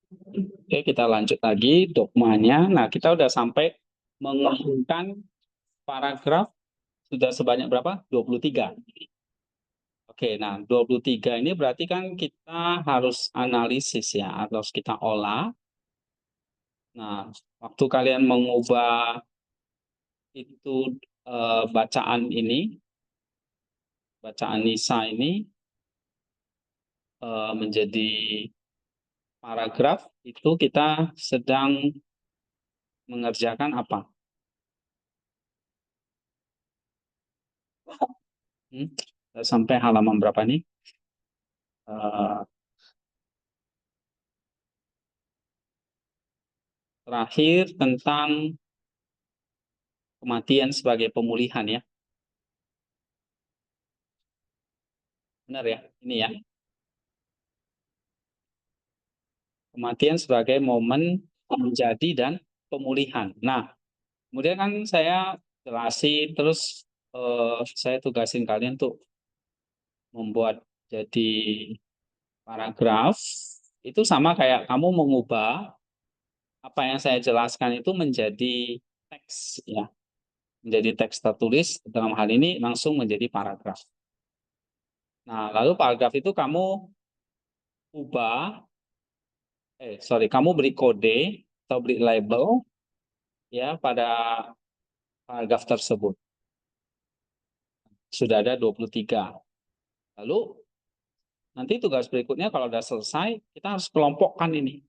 Oke, kita lanjut lagi dogmanya. Nah, kita udah sampai mengumpulkan paragraf sudah sebanyak berapa? 23. Oke, nah 23 ini berarti kan kita harus analisis ya, harus kita olah. Nah, waktu kalian mengubah itu bacaan Nisa ini menjadi paragraf, itu kita sedang mengerjakan apa? Hmm? Sampai halaman berapa nih? Eh, Terakhir tentang kematian sebagai pemulihan ya. Benar ya? Ini ya. Kematian sebagai momen menjadi dan pemulihan. Nah, kemudian kan saya jelasin terus saya tugasin kalian tuh membuat jadi paragraf itu sama kayak kamu mengubah apa yang saya jelaskan itu menjadi teks ya, menjadi teks tertulis dalam hal ini langsung menjadi paragraf. Nah, lalu paragraf itu kamu ubah kamu beri kode atau beri label ya pada paragraf tersebut. Sudah ada 23. Lalu nanti tugas berikutnya kalau sudah selesai, kita harus kelompokkan ini.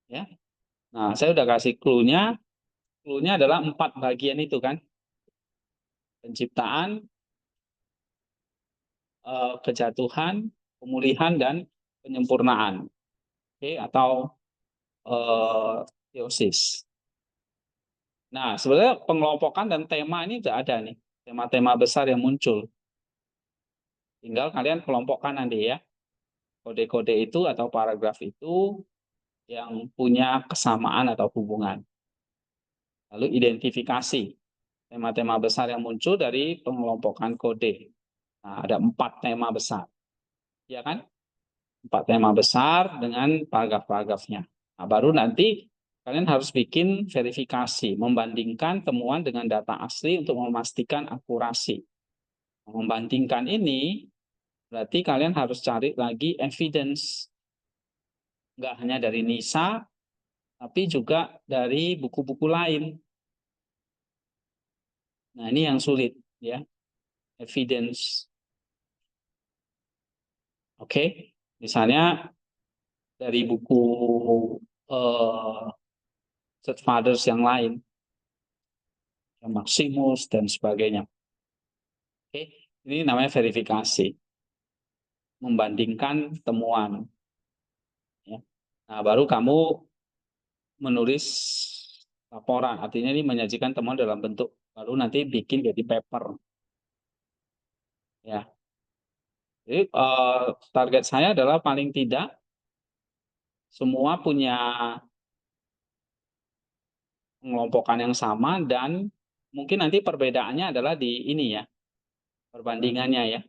Ya. Nah, saya sudah kasih clue-nya. Clue-nya adalah 4 bagian itu kan. Penciptaan, kejatuhan, pemulihan, dan penyempurnaan. Oke, atau teosis. Nah, sebenarnya pengelompokan dan tema ini sudah ada nih. Tema-tema besar yang muncul. Tinggal kalian kelompokkan nanti ya. Kode-kode itu atau paragraf itu yang punya kesamaan atau hubungan. Lalu identifikasi tema-tema besar yang muncul dari pengelompokan kode. Nah, ada 4 tema besar, ya kan? 4 tema besar dengan paragraf-paragrafnya. Nah, baru nanti kalian harus bikin verifikasi, membandingkan temuan dengan data asli untuk memastikan akurasi. Membandingkan ini berarti kalian harus cari lagi evidence, nggak hanya dari NISA, tapi juga dari buku-buku lain. Nah, ini yang sulit, ya, evidence. Oke, misalnya dari buku uh, Church Fathers yang lain, yang Maximus dan sebagainya. Oke, ini namanya verifikasi, membandingkan temuan. Ya. Nah, baru kamu menulis laporan, artinya ini menyajikan temuan dalam bentuk, baru nanti bikin jadi paper. Ya, jadi target saya adalah paling tidak semua punya pengelompokan yang sama dan mungkin nanti perbedaannya adalah di ini ya, perbandingannya ya.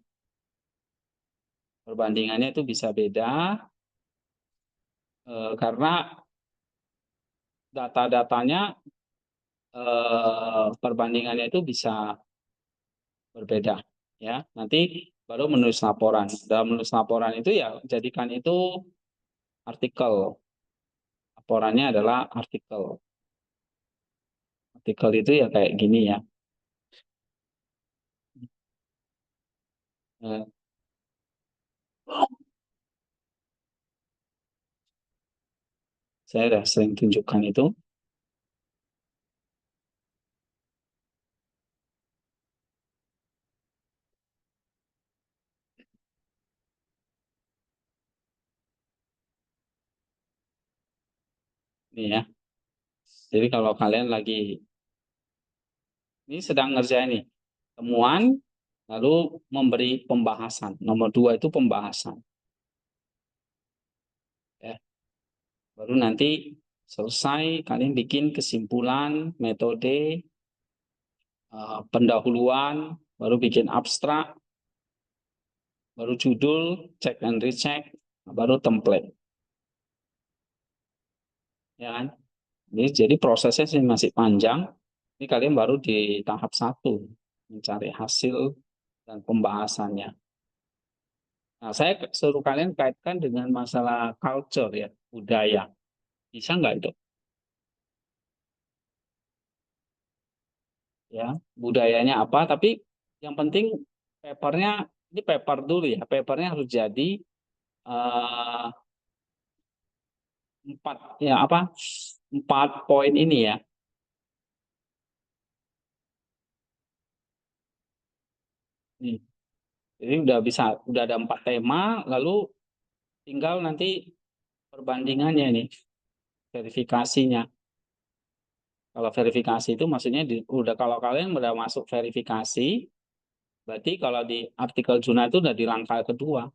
Perbandingannya itu bisa beda karena data-datanya perbandingannya itu bisa berbeda ya. Nanti baru menulis laporan. Dalam menulis laporan itu ya jadikan itu artikel. Laporannya adalah artikel. Artikel itu ya kayak gini ya. Eh, saya sudah sering tunjukkan itu. Ini ya. Jadi kalau kalian lagi ini sedang ngerjain nih temuan, lalu memberi pembahasan. Nomor 2 itu pembahasan. Ya. Baru nanti selesai kalian bikin kesimpulan, metode, pendahuluan, baru bikin abstrak, baru judul, check and recheck, baru template, ya kan? Jadi prosesnya sih masih panjang. Ini kalian baru di tahap 1, mencari hasil dan pembahasannya. Nah, saya suruh kalian kaitkan dengan masalah culture ya, budaya. Bisa nggak itu? Ya, budayanya apa? Tapi yang penting papernya, ini paper dulu ya. Papernya harus jadi eh, 4 ya apa? 4 poin ini ya. Nih, jadi udah ada 4 tema, lalu tinggal nanti perbandingannya nih, verifikasinya. Kalau verifikasi itu maksudnya udah kalau kalian udah masuk verifikasi, berarti kalau di artikel jurnal itu udah di langkah kedua.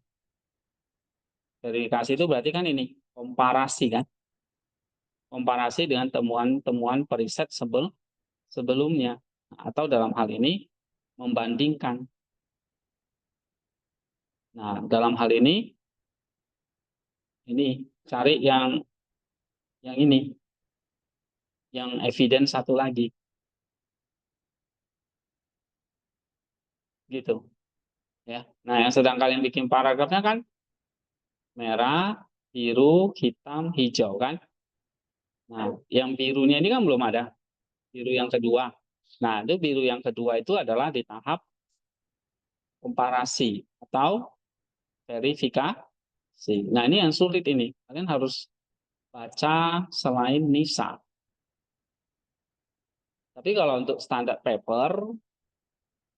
Verifikasi itu berarti kan ini komparasi kan, komparasi dengan temuan-temuan periset sebelumnya, atau dalam hal ini membandingkan. Nah, dalam hal ini cari yang ini, yang evidence satu lagi, gitu ya. Nah, yang sedang kalian bikin paragrafnya kan merah, biru, hitam, hijau kan. Nah, yang birunya ini kan belum ada, biru yang kedua. Nah, itu biru yang kedua itu adalah di tahap komparasi atau verifikasi. Nah, ini yang sulit ini. Kalian harus baca selain Nisa. Tapi kalau untuk standar paper,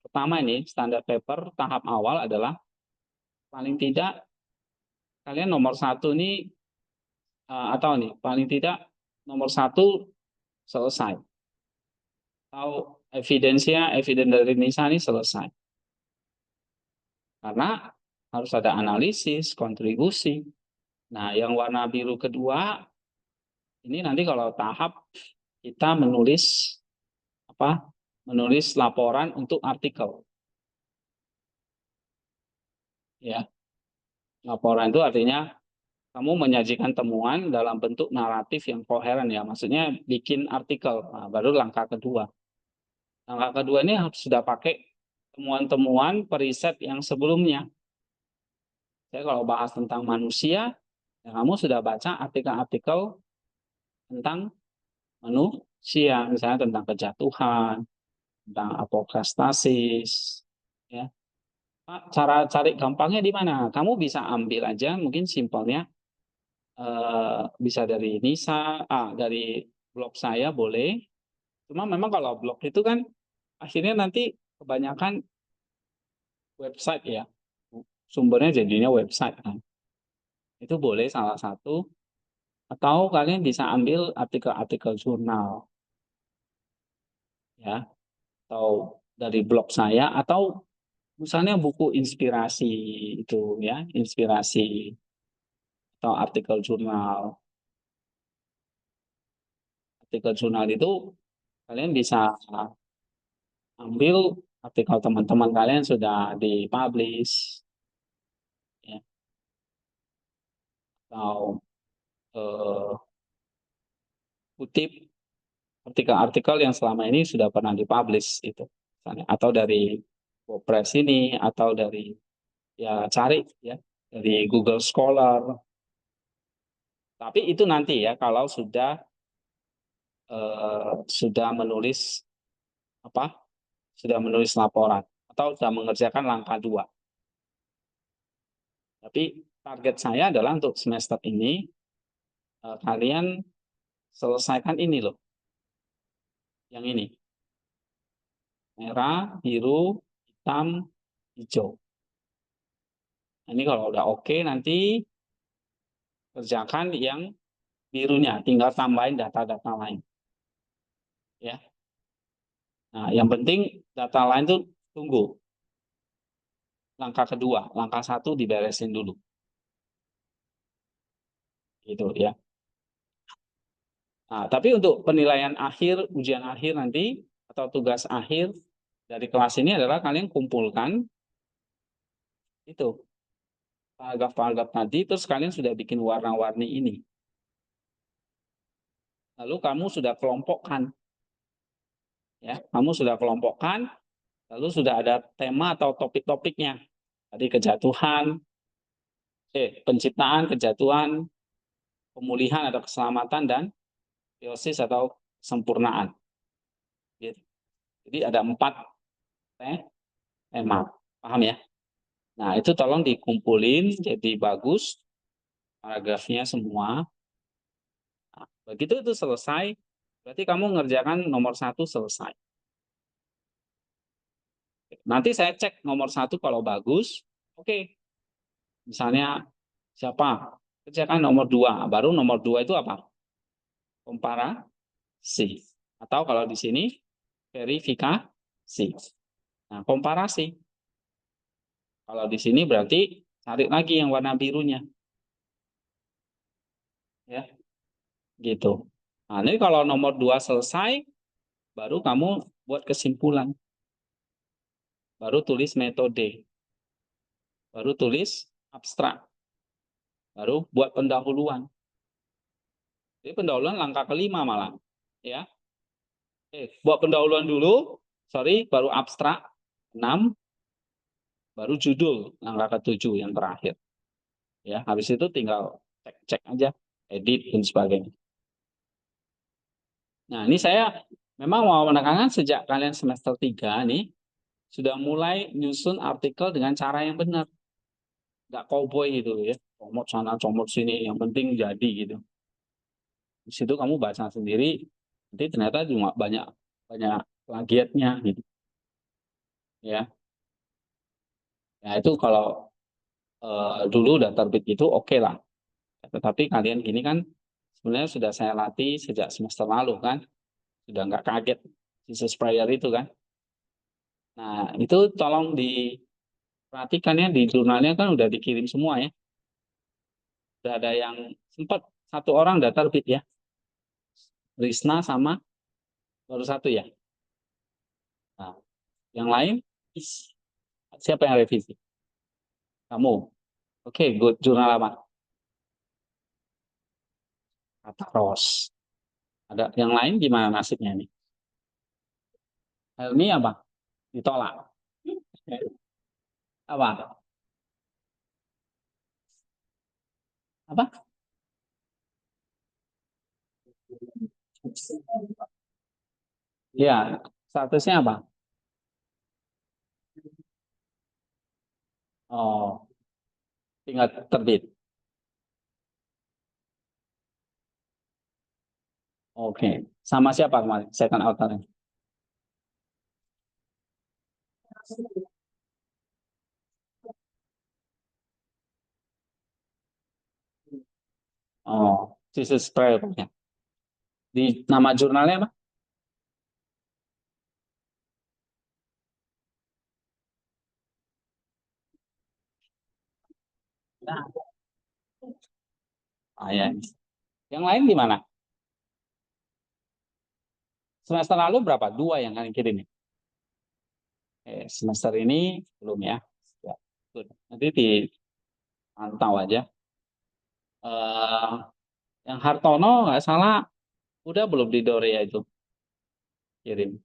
pertama ini standar paper tahap awal adalah paling tidak kalian nomor 1 ini atau nih paling tidak nomor 1 selesai. Atau evidence dari Nisa ini selesai. Karena harus ada analisis, kontribusi. Nah, yang warna biru kedua ini nanti kalau tahap kita menulis apa? Menulis laporan untuk artikel. Ya, laporan itu artinya kamu menyajikan temuan dalam bentuk naratif yang koheren ya. Maksudnya bikin artikel. Nah, baru langkah kedua. Langkah kedua ini harus sudah pakai temuan-temuan periset yang sebelumnya. Saya kalau bahas tentang manusia, ya kamu sudah baca artikel-artikel tentang manusia, misalnya tentang kejatuhan, tentang apostasis, ya. Pak, cara cari gampangnya di mana? Kamu bisa ambil aja, mungkin simpelnya bisa dari Nisa, dari blog saya boleh. Cuma memang kalau blog itu kan akhirnya nanti kebanyakan website ya, sumbernya jadinya website kan. Itu boleh salah satu, atau kalian bisa ambil artikel-artikel jurnal ya, atau dari blog saya, atau misalnya buku inspirasi itu ya, inspirasi atau artikel jurnal. Artikel jurnal itu kalian bisa ambil artikel teman-teman kalian sudah dipublish ya, atau eh, kutip artikel-artikel yang selama ini sudah pernah dipublish itu, misalnya, atau dari WordPress ini, atau dari ya cari ya dari Google Scholar. Tapi itu nanti ya kalau sudah menulis apa? Sudah menulis laporan atau sudah mengerjakan langkah 2. Tapi target saya adalah untuk semester ini kalian selesaikan ini loh, yang ini. Merah, biru, hitam, hijau. Nah, ini kalau udah oke nanti kerjakan yang birunya, tinggal tambahin data-data lain. Ya. Nah, yang penting data lain tuh tunggu. Langkah kedua, langkah 1 diberesin dulu. Gitu ya. Nah, tapi untuk penilaian akhir, ujian akhir nanti atau tugas akhir dari kelas ini adalah kalian kumpulkan itu paragraf-paragraf tadi, terus kalian sudah bikin warna-warni ini. Lalu kamu sudah kelompokkan, ya, kamu sudah kelompokkan, lalu sudah ada tema atau topik-topiknya. Tadi kejatuhan, penciptaan, kejatuhan, pemulihan atau keselamatan, dan teosis atau kesempurnaan. Gitu. Jadi ada 4 tema, paham ya? Nah, itu tolong dikumpulin jadi bagus paragrafnya semua. Nah, begitu itu selesai, berarti kamu ngerjakan nomor 1 selesai. Nanti saya cek nomor 1 kalau bagus, oke. Misalnya siapa? Kerjakan nomor 2, baru nomor 2 itu apa? Komparasi. Atau kalau di sini verifikasi. Nah, komparasi. Kalau di sini berarti cari lagi yang warna birunya. Ya, gitu. Nah, ini kalau nomor 2 selesai, baru kamu buat kesimpulan. Baru tulis metode. Baru tulis abstrak. Baru buat pendahuluan. Jadi pendahuluan langkah kelima malah. Ya. Buat pendahuluan dulu, sorry, baru abstrak 6, baru judul langkah ke-7 yang terakhir. Ya, habis itu tinggal cek-cek aja, edit dan sebagainya. Nah, ini saya memang mau menekankan sejak kalian semester 3 nih sudah mulai nyusun artikel dengan cara yang benar. Nggak cowboy gitu ya, comot sana, comot sini, yang penting jadi gitu. Di situ kamu baca sendiri, nanti ternyata cuma banyak banyak plagiatnya gitu. Ya, ya itu kalau dulu udah terbit itu oke lah. Tetapi kalian gini kan sebenarnya sudah saya latih sejak semester lalu kan, sudah nggak kaget Jesus Prayer itu kan. Nah itu tolong diperhatikan ya, di jurnalnya kan udah dikirim semua ya. Sudah ada yang sempat 1 orang udah terbit ya, Risna sama baru 1 ya. Nah, yang lain siapa yang revisi? Kamu. Oke, good. Jurnal apa? Kata Ros. Ada yang lain gimana nasibnya nih? Helmi apa? Ditolak. Apa? Apa? Ya, statusnya apa? Oh, tinggal terbit. Oke. Sama siapa kemarin? Second author. Oh, Jesus Prayer. Ya. Di nama jurnalnya apa? Nah, ya. Yang lain gimana? Semester lalu berapa? 2 yang kalian kirim ya? Semester ini belum ya. Ya. Nanti dipantau aja. Eh, yang Hartono nggak salah udah belum di Dorea itu kirim.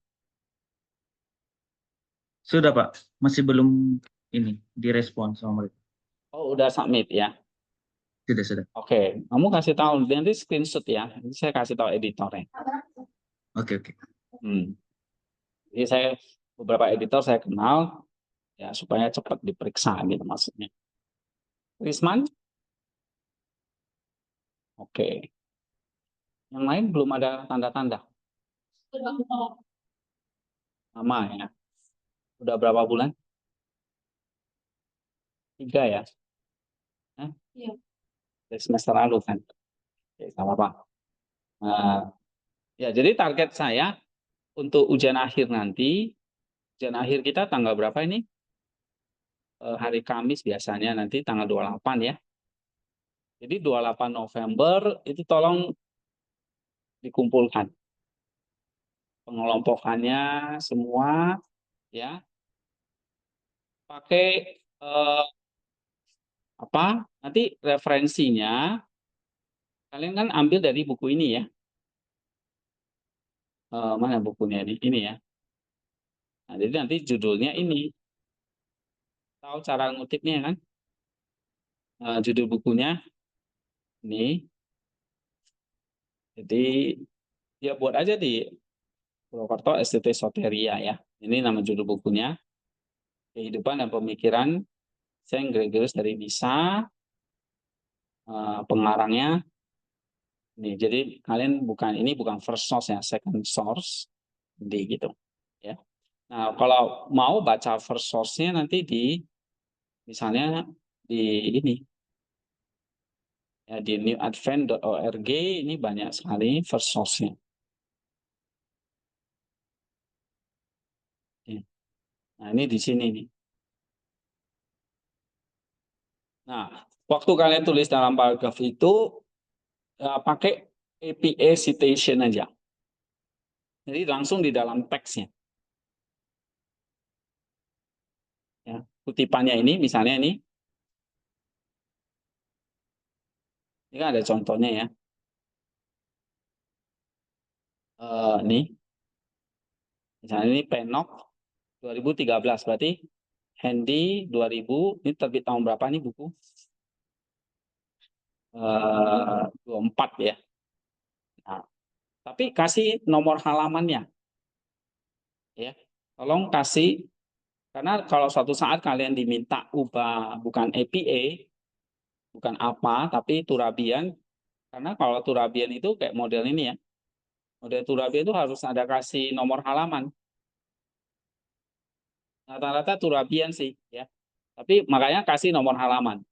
Sudah, Pak. Masih belum ini direspon sama mereka. Oh, udah submit ya. Sudah, sudah. Oke, kamu kasih tahu nanti screenshot ya. Nanti saya kasih tahu editornya. Oke, oke. Hmm. Jadi saya beberapa editor saya kenal ya supaya cepat diperiksa gitu maksudnya. Risman, oke. Yang lain belum ada tanda-tanda. Nama ya. Udah berapa bulan? 3 ya. Hah? Iya. Dari semester lalu kan. Oke, sama apa. Ya, jadi target saya untuk ujian akhir nanti, ujian akhir kita tanggal berapa ini? Hari Kamis biasanya nanti tanggal 28 ya. Jadi 28 November itu tolong dikumpulkan pengelompokannya semua ya. Pakai apa? Nanti referensinya kalian kan ambil dari buku ini ya. Mana bukunya ini? Ini ya. Nah, jadi nanti judulnya ini. Tahu cara ngutipnya kan? Judul bukunya ini. Jadi ya buat aja di Purwokerto STT Soteria ya. Ini nama judul bukunya. Kehidupan dan Pemikiran Saint Gregorius dari Nisa. Pengarangnya nih. Jadi kalian bukan first source ya, second source di gitu ya. Nah, kalau mau baca first source-nya nanti di misalnya di ini ya di newadvent.org ini banyak sekali first source-nya. Ya. Nah, ini di sini nih. Nah, waktu kalian tulis dalam paragraf itu pakai APA citation aja. Jadi langsung di dalam teksnya. Ya. Kutipannya ini misalnya ini kan ada contohnya ya. Nih, misalnya ini Penok 2013 berarti Handy 2000 ini terbit tahun berapa nih buku? 24 ya. Nah, tapi kasih nomor halamannya ya. Tolong kasih karena kalau suatu saat kalian diminta ubah bukan APA, bukan apa, tapi Turabian. Karena kalau Turabian itu kayak model ini ya. Model Turabian itu harus ada kasih nomor halaman. Rata-rata Turabian sih ya. Tapi makanya kasih nomor halaman.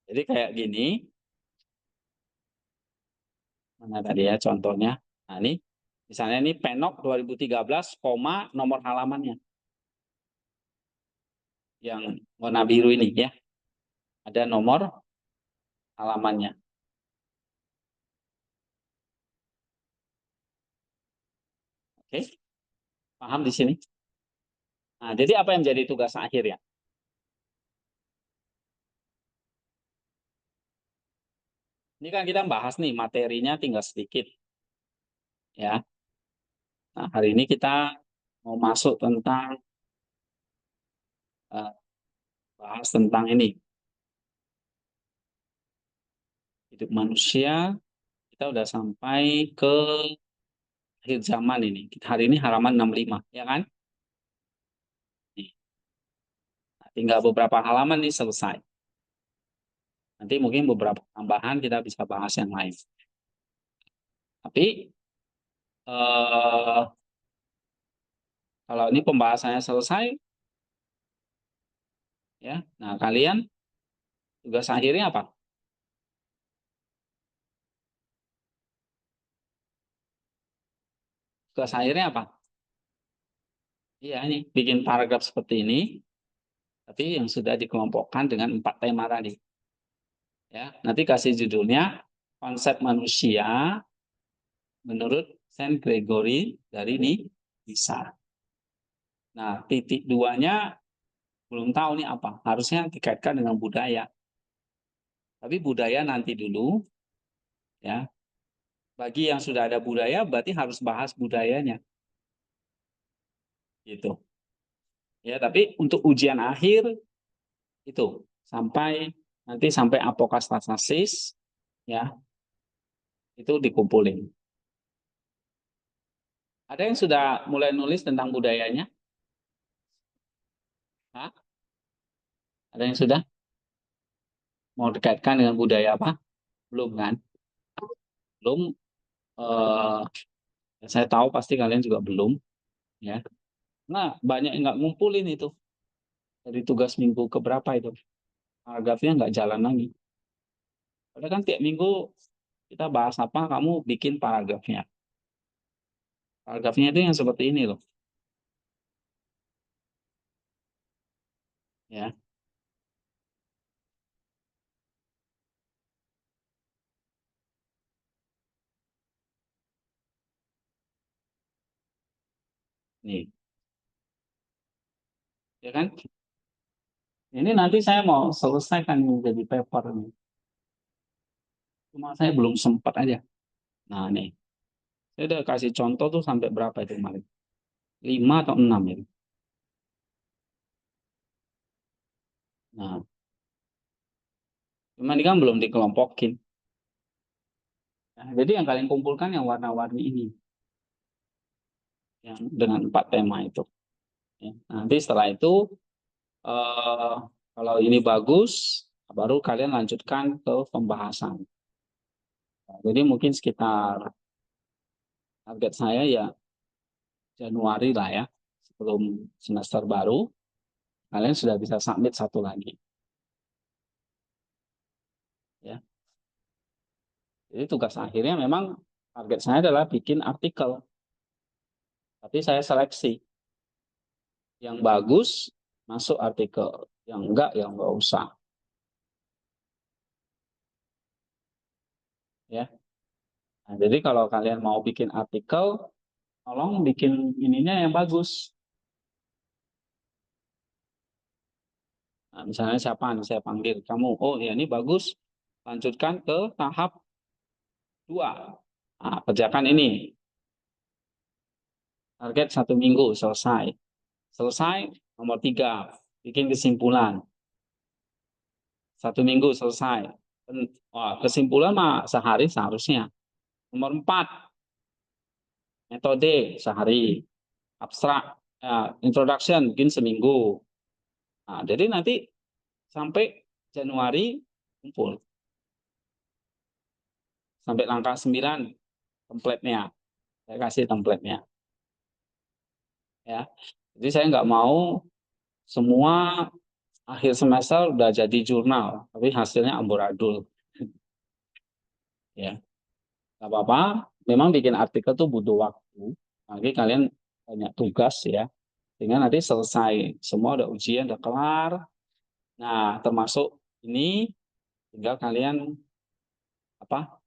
Jadi kayak gini, mana tadi ya contohnya. Nah, ini misalnya ini Penok 2013, koma nomor halamannya yang warna biru ini ya. Ada nomor halamannya. Oke, paham di sini? Nah, jadi apa yang menjadi tugas akhir ya? Ini kan kita bahas nih materinya tinggal sedikit ya. Nah, hari ini kita mau masuk tentang uh, bahas tentang ini hidup manusia. Kita udah sampai ke akhir zaman ini. Hari ini halaman 65 ya kan? Nih, nah, tinggal beberapa halaman nih selesai. Nanti mungkin beberapa tambahan kita bisa bahas yang lain. Tapi eh, kalau ini pembahasannya selesai, ya, nah kalian tugas akhirnya apa? Tugas akhirnya apa? Iya, ini bikin paragraf seperti ini, tapi yang sudah dikelompokkan dengan 4 tema tadi. Ya, nanti kasih judulnya konsep manusia menurut Saint Gregory dari Nisa. Nah, titik duanya belum tahu nih apa. Harusnya dikaitkan dengan budaya. Tapi budaya nanti dulu, ya. Bagi yang sudah ada budaya, berarti harus bahas budayanya, gitu. Ya, tapi untuk ujian akhir itu sampai apokastasis, ya, itu dikumpulin. Ada yang sudah mulai nulis tentang budayanya? Hah? Ada yang sudah mau dikaitkan dengan budaya apa? Belum kan? Belum. Eh, saya tahu pasti kalian juga belum, ya. Nah, banyak yang nggak ngumpulin itu dari tugas minggu keberapa itu. Paragrafnya nggak jalan lagi. Padahal kan tiap minggu kita bahas apa, kamu bikin paragrafnya. Paragrafnya itu yang seperti ini loh, ya. Nih, ya kan? Ini nanti saya mau selesaikan menjadi paper ini. Cuma saya belum sempat aja. Nah, nih. Saya udah kasih contoh tuh sampai berapa itu kemarin? 5 atau 6 itu. Nah, cuma ini kan belum dikelompokin. Nah, jadi yang kalian kumpulkan yang warna-warni ini. Yang dengan 4 tema itu. Ya. Nanti setelah itu, eh, kalau ini bagus, baru kalian lanjutkan ke pembahasan. Nah, jadi mungkin sekitar target saya ya Januari lah ya, sebelum semester baru, kalian sudah bisa submit satu lagi. Ya. Jadi tugas akhirnya memang target saya adalah bikin artikel, tapi saya seleksi yang bagus masuk artikel, yang enggak usah. Ya. Nah, jadi kalau kalian mau bikin artikel, tolong bikin ininya yang bagus. Nah, misalnya siapa nih saya panggil kamu, oh ya ini bagus, lanjutkan ke tahap 2. Nah, kerjakan ini, target 1 minggu selesai. Selesai, nomor 3, bikin kesimpulan. 1 minggu selesai. Wah, kesimpulan mah sehari seharusnya. Nomor 4, metode sehari. Abstrak, ya, introduction mungkin seminggu. Nah, jadi nanti sampai Januari kumpul. Sampai langkah 9, template-nya. Saya kasih template-nya. Ya. Jadi saya nggak mau semua akhir semester udah jadi jurnal, tapi hasilnya amburadul. Ya, nggak apa-apa. Memang bikin artikel tuh butuh waktu. Lagi kalian banyak tugas ya. Sehingga nanti selesai semua udah ujian udah kelar. Nah, termasuk ini tinggal kalian apa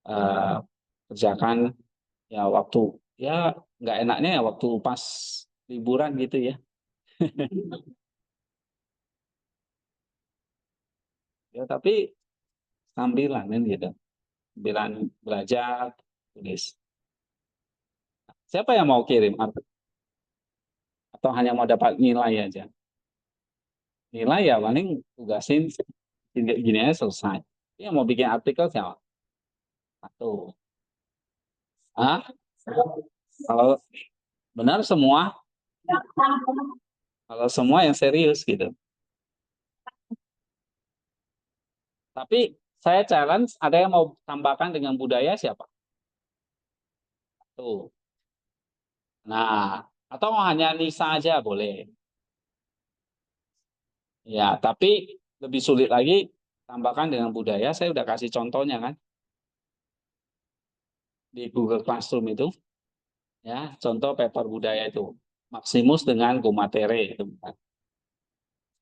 eh, kerjakan ya waktu ya nggak enaknya ya waktu pas liburan gitu ya. Ya tapi sambilan kan gitu. Sambilan belajar tulis. Siapa yang mau kirim atau hanya mau dapat nilai aja? Nilai ya paling tugasin gini aja selesai. Yang mau bikin artikel siapa? Satu. Ah, kalau benar semua, kalau semua yang serius gitu. Tapi saya challenge, ada yang mau tambahkan dengan budaya siapa? Tuh. Nah, atau hanya Nisa aja boleh. Ya, tapi lebih sulit lagi tambahkan dengan budaya. Saya udah kasih contohnya kan di Google Classroom itu. Ya, contoh paper budaya itu. Maximus dengan Gumatere itu.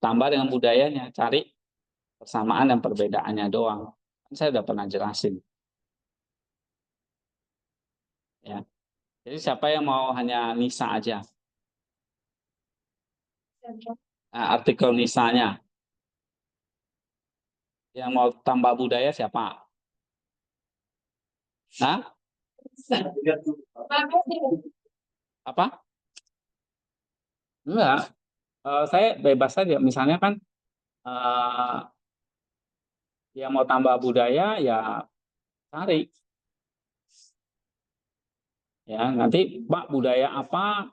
Tambah dengan budayanya, cari persamaan dan perbedaannya doang. Kan saya udah pernah jelasin. Ya. Jadi siapa yang mau hanya Nisa aja? Nah, artikel Nisanya. Yang mau tambah budaya siapa? Nah, apa? Enggak. Saya bebas saja. Misalnya kan eh, yang mau tambah budaya ya cari. Ya, nanti Pak budaya apa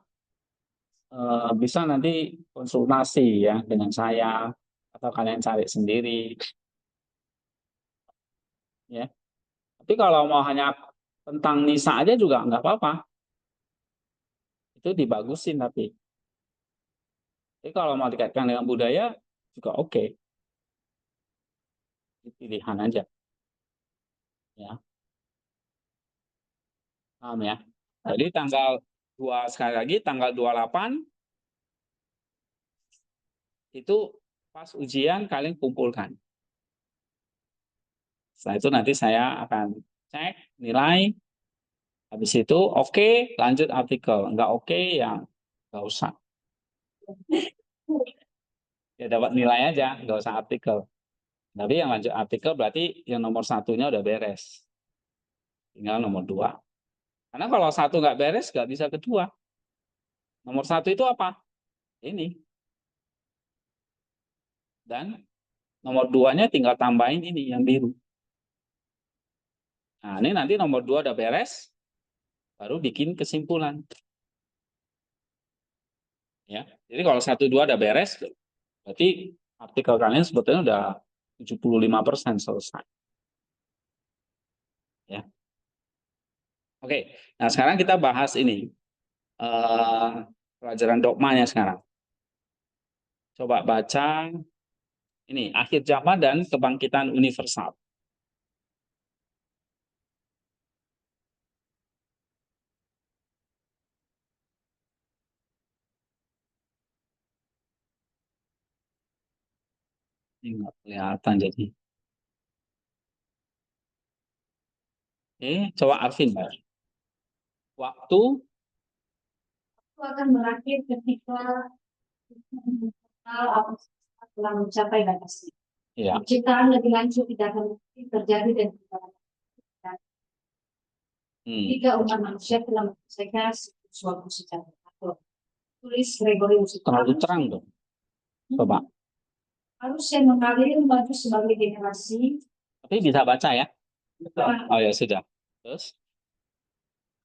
bisa nanti konsultasi ya dengan saya atau kalian cari sendiri ya. Tapi kalau mau hanya tentang Nisa aja juga nggak apa-apa. Itu dibagusin tapi. Tapi kalau mau dikaitkan dengan budaya juga oke. Pilihan aja ya. Paham ya? Jadi sekali lagi tanggal 28 itu pas ujian kalian kumpulkan. Setelah itu nanti saya akan cek nilai. Habis itu oke, lanjut artikel. Enggak oke ya nggak usah. dapat nilai aja, nggak usah artikel. Tapi yang lanjut artikel berarti yang nomor satunya udah beres. Tinggal nomor 2. Karena kalau satu nggak beres, nggak bisa kedua. Nomor 1 itu apa? Ini. Dan nomor 2-nya tinggal tambahin ini yang biru. Nah, ini nanti nomor 2 udah beres, baru bikin kesimpulan. Ya. Jadi kalau 1, 2 udah beres, berarti artikel kalian sebetulnya udah 75% selesai. Ya. Oke, nah sekarang kita bahas ini. Pelajaran dogmanya sekarang. Coba baca ini, akhir zaman dan kebangkitan universal. Ini nggak kelihatan jadi. Coba Arvin, Mbak. Waktu Akan berakhir ketika telah mencapai batasnya. ya. Penciptaan lebih lanjut tidak akan terjadi dan jika umat manusia telah menyelesaikan suatu secara teratur. Tulis Gregorius. Terlalu terang dong. Coba. Harusnya mengalir maju sebagai generasi. Tapi bisa baca ya? Oh ya sudah. Terus?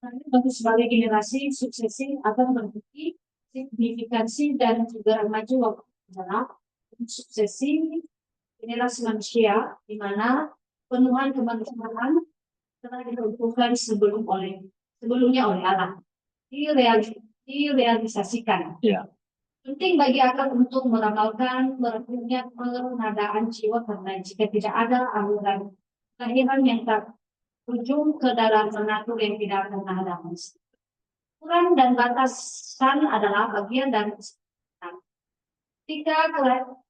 Maju sebagai generasi suksesi akan berbukti signifikansi dan juga maju waktu adalah suksesi generasi manusia di mana penuhan kemanusiaan telah ditentukan sebelumnya oleh Allah direalisasikan. Ya. Penting bagi akal untuk meramalkan berakhirnya penadaan jiwa karena jika tidak ada aliran kelahiran yang terjun ke dalam penatur yang tidak pernah ada. Ukuran dan batasan adalah bagian dari kesempatan.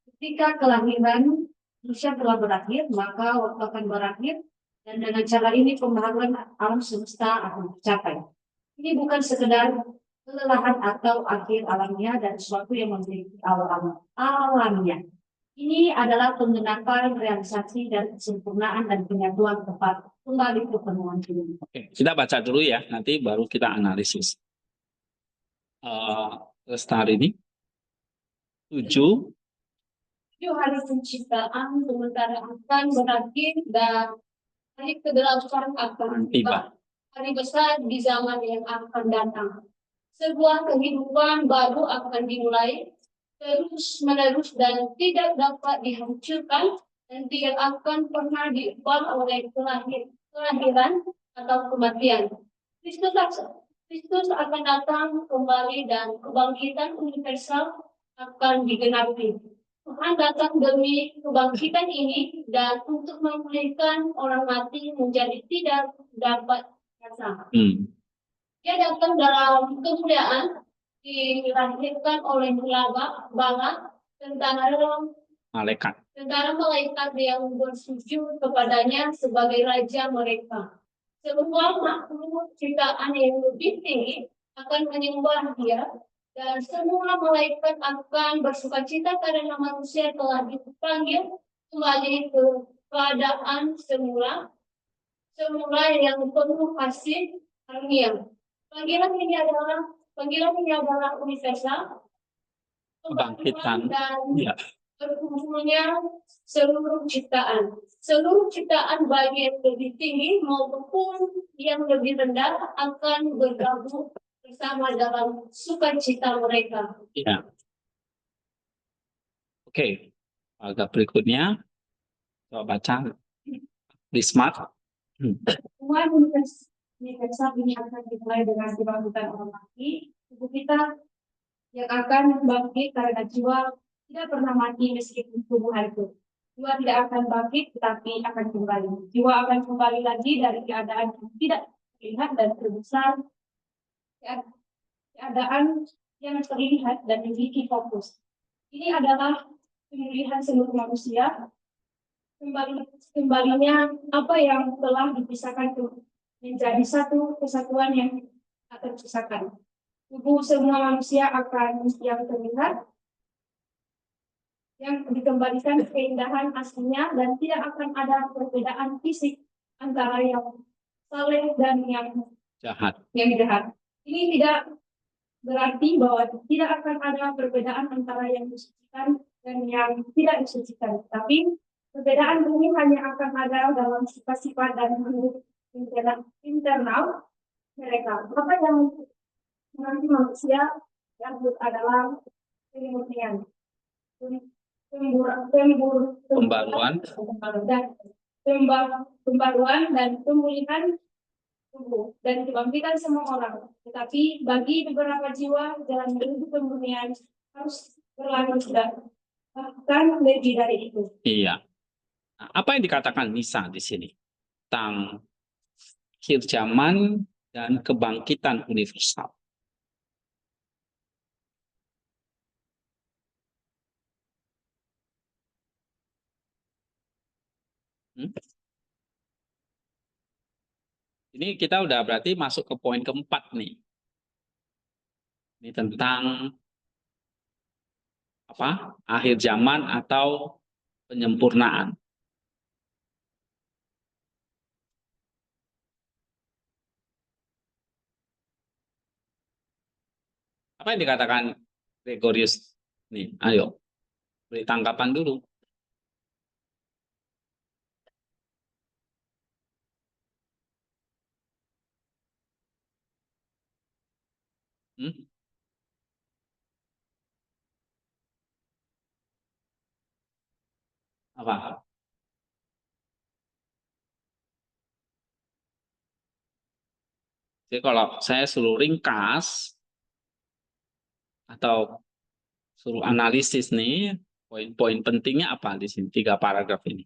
Ketika kelahiran manusia telah berakhir, maka waktu akan berakhir, dan dengan cara ini pembaharuan alam semesta akan tercapai. Ini bukan sekedar kelelahan atau akhir alamnya dan sesuatu yang memiliki awal alamnya. Ini adalah penggenapan realisasi dan kesempurnaan dan penyatuan tepat kembali ke penuhan dunia. Oke, kita baca dulu ya, nanti baru kita analisis. Lestari ini 7 hari penciptaan sementara akan berakhir dan hari ke-8 akan tiba. Hari besar di zaman yang akan datang. Sebuah kehidupan baru akan dimulai terus menerus dan tidak dapat dihancurkan dan tidak akan pernah diubah oleh kelahiran atau kematian. Kristus akan datang kembali dan kebangkitan universal akan digenapi. Tuhan datang demi kebangkitan ini dan untuk memulihkan orang mati menjadi tidak dapat rasa. Dia datang dalam kemuliaan, dilahirkan oleh bala tentara malaikat yang bersujud kepadanya sebagai raja mereka. Semua makhluk ciptaan yang lebih tinggi akan menyembah dia, dan semua malaikat akan bersukacita karena manusia telah dipanggil kembali ke keadaan semula yang penuh kasih karunia. Panggilan ini adalah universal, kebangkitan dan ya. berkumpulnya seluruh ciptaan. Seluruh ciptaan baik yang lebih tinggi maupun yang lebih rendah akan bergabung bersama dalam sukacita mereka. Ya. Oke, agak berikutnya coba baca di smart. Semua universal ini akan dimulai dengan kebangkitan orang mati. Tubuh kita yang akan bangkit karena jiwa tidak pernah mati meskipun tubuh hancur. Jiwa tidak akan bangkit tetapi akan kembali. Jiwa akan kembali lagi dari keadaan yang tidak terlihat dan terbesar, keadaan yang terlihat dan memiliki fokus. Ini adalah pemilihan seluruh manusia. Kembalinya apa yang telah dipisahkan menjadi satu kesatuan yang tak terpisahkan. Tubuh semua manusia akan yang terlihat yang dikembalikan keindahan aslinya dan tidak akan ada perbedaan fisik antara yang saleh dan yang Jahat. jahat. Ini tidak berarti bahwa tidak akan ada perbedaan antara yang disucikan dan yang tidak disucikan. Tapi perbedaan ini hanya akan ada dalam sifat-sifat dan internal mereka. Apa yang menanti manusia yang adalah kemurnian, Pembaruan. pembaruan dan pemulihan tubuh dan kebangkitan semua orang. Tetapi bagi beberapa jiwa jalan menuju kemurnian harus berlanjut dan bahkan lebih dari itu. Iya. Nah, apa yang dikatakan Nisa di sini tentang akhir zaman dan kebangkitan universal? Ini kita udah berarti masuk ke poin keempat nih. Ini tentang apa? Akhir zaman atau penyempurnaan. Apa yang dikatakan Gregorius? Nih, ayo. Beri tanggapan dulu. Hmm? Apa? Jadi kalau saya suruh ringkas atau suruh analisis nih, poin-poin pentingnya apa di sini? 3 paragraf ini.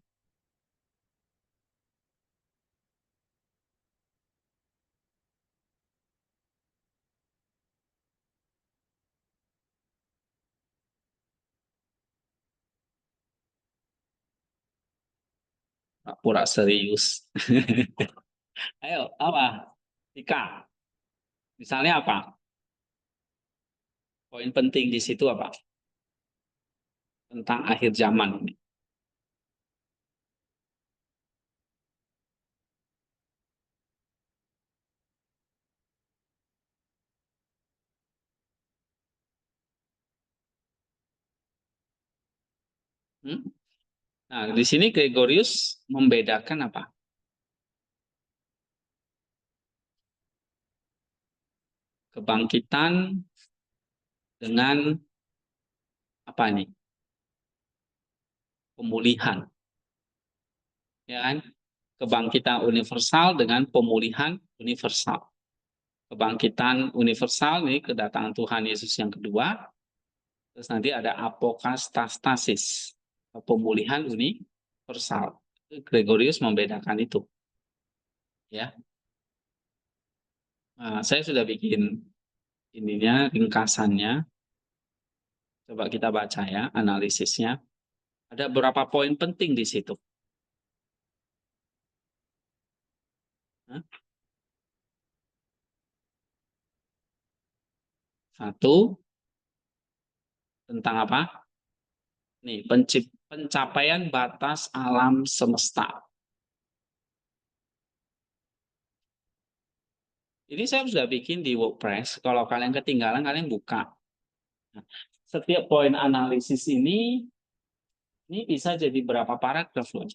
Pura serius. Ayo, apa? Ika, misalnya apa? Poin penting di situ apa? Tentang akhir zaman ini. Hmm? Nah, di sini Gregorius membedakan apa? Kebangkitan dengan apa nih? Pemulihan. Ya kan? Kebangkitan universal dengan pemulihan universal. Kebangkitan universal nih kedatangan Tuhan Yesus yang kedua. Terus nanti ada apokastastasis, pemulihan universal. Gregorius membedakan itu. Ya. Nah, saya sudah bikin ininya ringkasannya. Coba kita baca ya analisisnya. Ada beberapa poin penting di situ. Hah? Satu, tentang apa? Nih, pencapaian batas alam semesta. Ini saya sudah bikin di WordPress. Kalau kalian ketinggalan, kalian buka. Nah, setiap poin analisis ini bisa jadi berapa paragraf loh.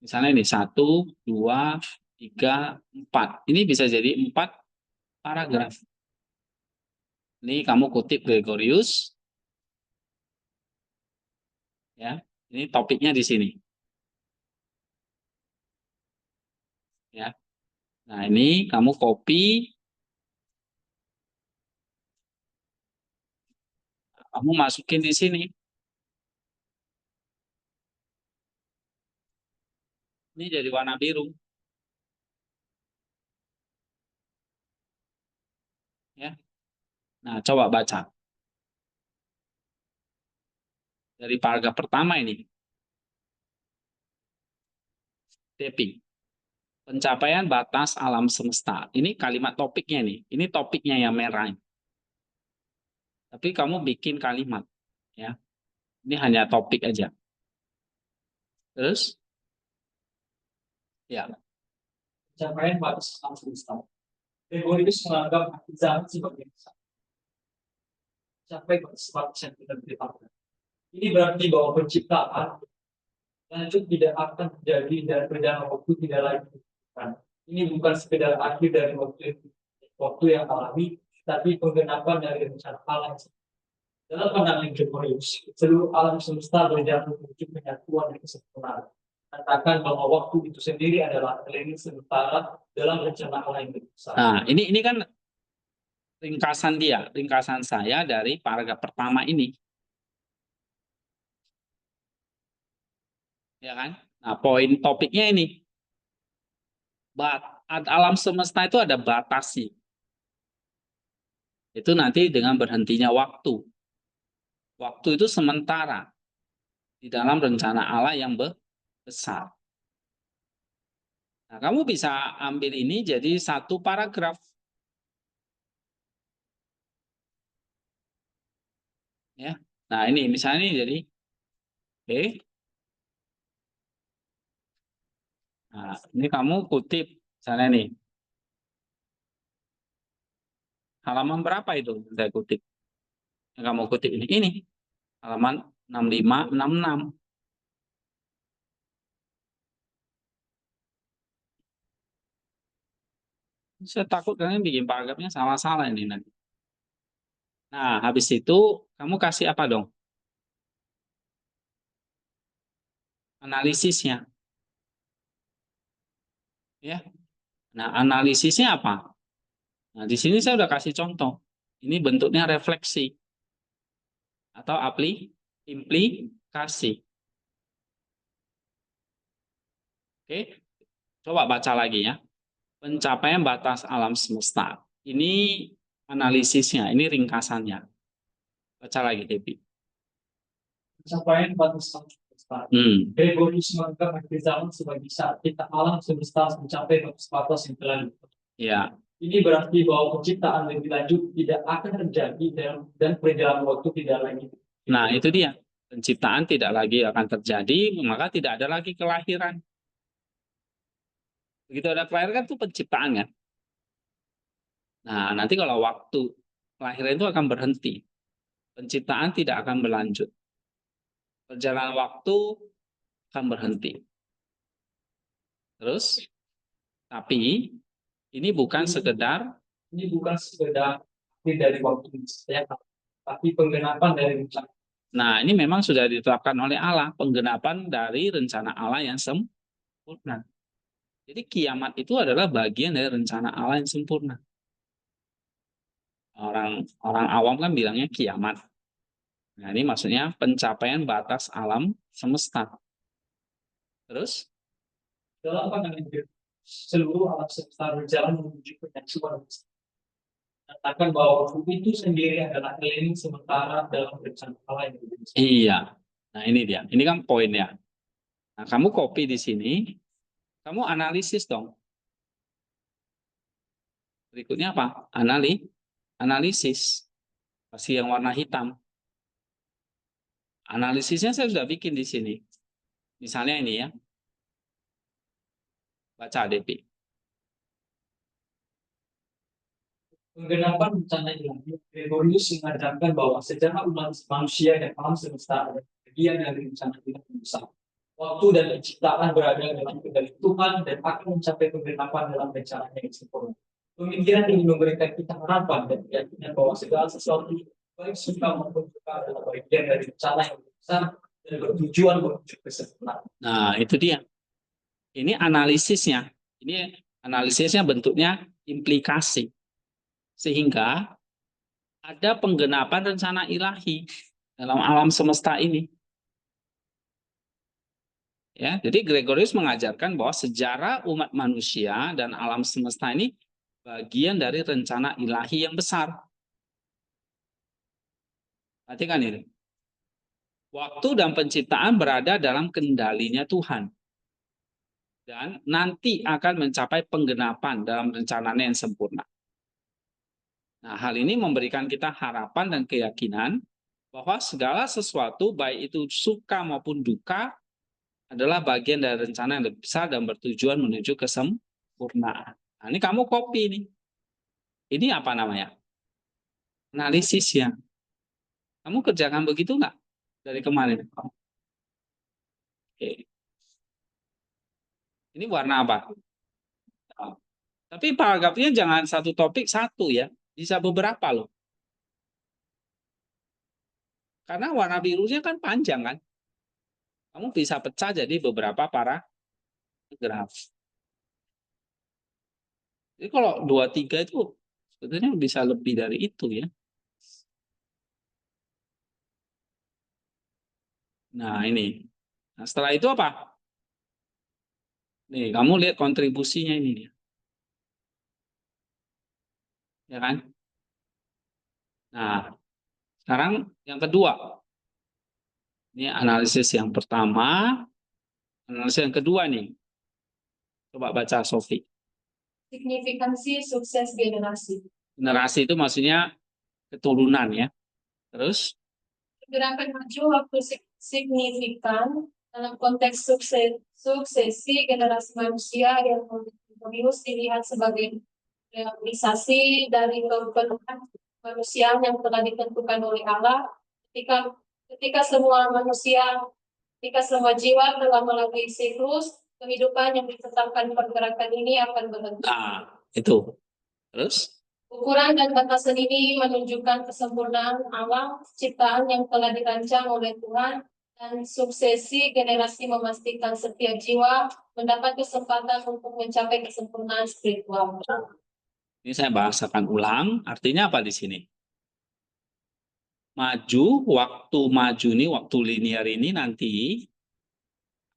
Misalnya ini 1, 2, 3, 4. Ini bisa jadi 4 paragraf. Ini kamu kutip Gregorius. Ya, ini topiknya di sini. Ya. Nah, ini kamu copy, kamu masukin di sini. Ini jadi warna biru. Ya. Nah, coba baca. Dari paragraf pertama ini. Tapping. Pencapaian batas alam semesta. Ini kalimat topiknya nih. Ini topiknya yang merah. Tapi kamu bikin kalimat. Ya. Ini hanya topik aja. Terus? Ya. Pencapaian batas alam semesta. Gregorius menganggap akhir zaman sebagai sampai batas yang tidak ditetapkan. Ini berarti bahwa penciptaan lanjut tidak akan terjadi dan berjalan waktu tidak lagi ditetapkan. Ini bukan sekedar akhir dari waktu yang alami, tapi penggenapan dari rencana Allah. Dalam pandangan Gregorius, seluruh alam semesta berjalan menuju penyatuan dan kesempurnaan. Katakan bahwa waktu itu sendiri adalah element sementara dalam rencana Allah yang besar. Nah, ini kan ringkasan saya dari paragraf pertama ini. Ya kan? Nah, poin topiknya ini. Alam semesta itu ada batasi. Itu nanti dengan berhentinya waktu. Waktu itu sementara di dalam rencana Allah yang besar. Nah, kamu bisa ambil ini jadi satu paragraf. Ya. Nah, ini misalnya ini jadi oke. Nah, ini kamu kutip misalnya nih. Halaman berapa itu saya kutip? Yang kamu kutip ini. Ini halaman 65, 66. Saya takut kalian bikin paragrafnya salah-salah ini nanti. Nah, habis itu kamu kasih apa dong? Analisisnya. Ya. Nah, analisisnya apa? Nah, di sini saya udah kasih contoh. Ini bentuknya refleksi atau implikasi. Oke, coba baca lagi ya. Pencapaian batas alam semesta. Ini analisisnya, ini ringkasannya. Baca lagi, Devi. Pencapaian batas alam semesta. Gregorius menganggap akhir zaman sebagai saat kita alam semesta mencapai batas-batas yang telah ditetapkan. Ya. Ini berarti bahwa penciptaan lebih lanjut tidak akan terjadi dan perjalanan waktu tidak lagi. Nah, itu dia. Penciptaan tidak lagi akan terjadi, maka tidak ada lagi kelahiran. Begitu ada kelahiran itu penciptaan kan. Nah, nanti kalau waktu kelahiran itu akan berhenti. Penciptaan tidak akan berlanjut. Perjalanan waktu akan berhenti. Terus, tapi ini bukan sekedar dari waktu saya, tapi penggenapan dari rencana. Nah, ini memang sudah ditetapkan oleh Allah, penggenapan dari rencana Allah yang sempurna. Jadi kiamat itu adalah bagian dari rencana Allah yang sempurna. Orang awam kan bilangnya kiamat. Nah, ini maksudnya pencapaian batas alam semesta. Terus? Dalam pandangan seluruh alam semesta berjalan menuju penyatuan. Katakan bahwa waktu itu sendiri adalah elemen sementara dalam rencana Allah yang besar. Iya. Nah, ini dia. Ini kan poinnya. Nah, kamu copy di sini, kamu analisis dong. Berikutnya apa? Analisis. Kasih yang warna hitam. Analisisnya saya sudah bikin di sini. Misalnya ini ya. Baca DP. Penggenapan rencana ilahi, Gregorius mengajarkan bahwa sejarah umat manusia dan alam semesta adalah bagian dari rencana ilahi yang besar. Waktu dan penciptaan berada dalam kendali Tuhan dan akan mencapai penggenapan dalam rencananya yang sempurna. Pemikiran ini memberikan kita harapan dan keyakinan bahwa segala sesuatu baik suka maupun duka adalah bagian dari rencana yang besar dan bertujuan menuju kesempurnaan. Nah, itu dia. Ini analisisnya. Ini analisisnya bentuknya implikasi. Sehingga ada penggenapan rencana ilahi dalam alam semesta ini. Ya, jadi Gregorius mengajarkan bahwa sejarah umat manusia dan alam semesta ini bagian dari rencana ilahi yang besar. Perhatikan ini. Waktu dan penciptaan berada dalam kendalinya Tuhan. Dan nanti akan mencapai penggenapan dalam rencananya yang sempurna. Nah, hal ini memberikan kita harapan dan keyakinan bahwa segala sesuatu baik itu suka maupun duka adalah bagian dari rencana yang lebih besar dan bertujuan menuju kesempurnaan. Nah, ini kamu copy nih. Ini apa namanya? Analisis ya. Kamu kerjakan begitu nggak dari kemarin? Oke. Ini warna apa? Tapi paragrafnya jangan satu topik satu ya. Bisa beberapa loh. Karena warna birunya kan panjang kan. Kamu bisa pecah jadi beberapa paragraf. Jadi kalau 2-3 itu sebetulnya bisa lebih dari itu ya. Nah ini. Nah, setelah itu apa? Nih, kamu lihat kontribusinya ini nih. Ya kan? Nah, sekarang yang kedua. Ini analisis yang pertama. Analisis yang kedua nih. Coba baca Sofi. Signifikansi sukses generasi. Generasi itu maksudnya keturunan ya. Terus Gerakan maju waktu signifikan dalam konteks suksesi generasi manusia yang terus dilihat sebagai realisasi dari kepenuhan manusia yang telah ditentukan oleh Allah ketika semua manusia, ketika semua jiwa telah melalui siklus kehidupan yang ditetapkan pergerakan ini akan berhenti. nah, itu. Terus Ukuran dan batasan ini menunjukkan kesempurnaan alam ciptaan yang telah dirancang oleh Tuhan dan suksesi generasi memastikan setiap jiwa mendapat kesempatan untuk mencapai kesempurnaan spiritual. ini saya bahasakan ulang. Artinya apa di sini? Maju, waktu maju ini, waktu linear ini nanti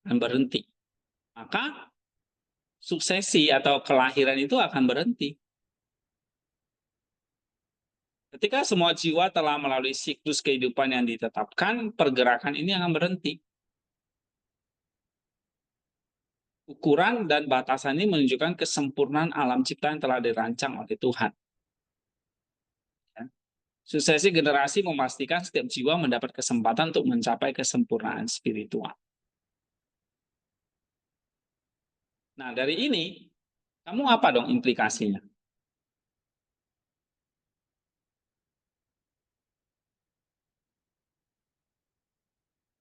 akan berhenti. Maka suksesi atau kelahiran itu akan berhenti. Ketika semua jiwa telah melalui siklus kehidupan yang ditetapkan, pergerakan ini akan berhenti. Ukuran dan batasan ini menunjukkan kesempurnaan alam cipta yang telah dirancang oleh Tuhan. Suksesi generasi memastikan setiap jiwa mendapat kesempatan untuk mencapai kesempurnaan spiritual. Nah, dari ini, kamu apa dong implikasinya?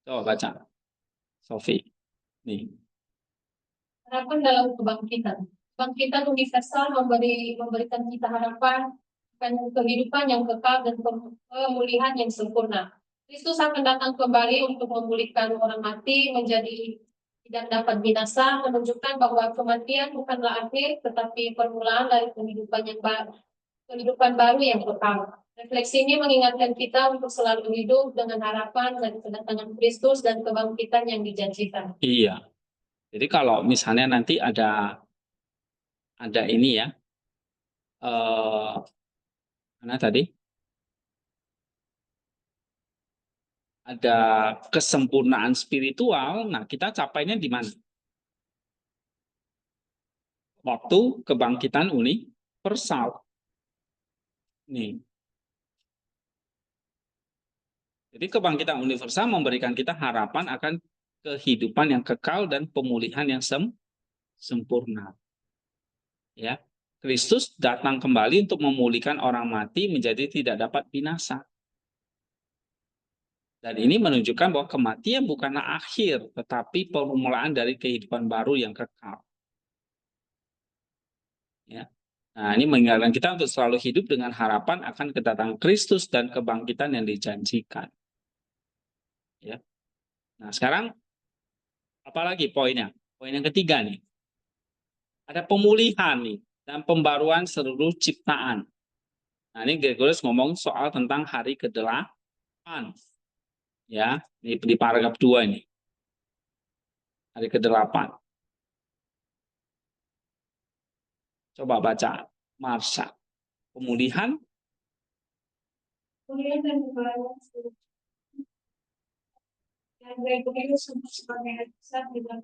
Coba baca, Sofi. Nih. Harapan dalam kebangkitan. Kebangkitan universal memberikan kita harapan akan kehidupan yang kekal dan pemulihan yang sempurna. Kristus akan datang kembali untuk memulihkan orang mati menjadi tidak dapat binasa, menunjukkan bahwa kematian bukanlah akhir, tetapi permulaan dari kehidupan baru yang kekal. Refleksi ini mengingatkan kita untuk selalu hidup dengan harapan dan kedatangan Kristus dan kebangkitan yang dijanjikan. Iya. Jadi kalau misalnya nanti ada ini ya, mana tadi? Ada kesempurnaan spiritual, nah kita capainya di mana? Waktu kebangkitan universal. Nih. Jadi kebangkitan universal memberikan kita harapan akan kehidupan yang kekal dan pemulihan yang sempurna. Ya, Kristus datang kembali untuk memulihkan orang mati menjadi tidak dapat binasa. Dan ini menunjukkan bahwa kematian bukanlah akhir, tetapi permulaan dari kehidupan baru yang kekal. Ya. Nah, ini mengingatkan kita untuk selalu hidup dengan harapan akan kedatangan Kristus dan kebangkitan yang dijanjikan. Ya. Nah, sekarang apalagi poinnya? Poin yang ketiga nih. Ada pemulihan nih dan pembaruan seluruh ciptaan. Nah, ini Gregorius ngomong soal tentang hari ke-8. Ya, di paragraf 2 ini. Hari ke-8. Coba baca Marsha. Pemulihan Dan pembaruan dan Gregorius sebagai besar dengan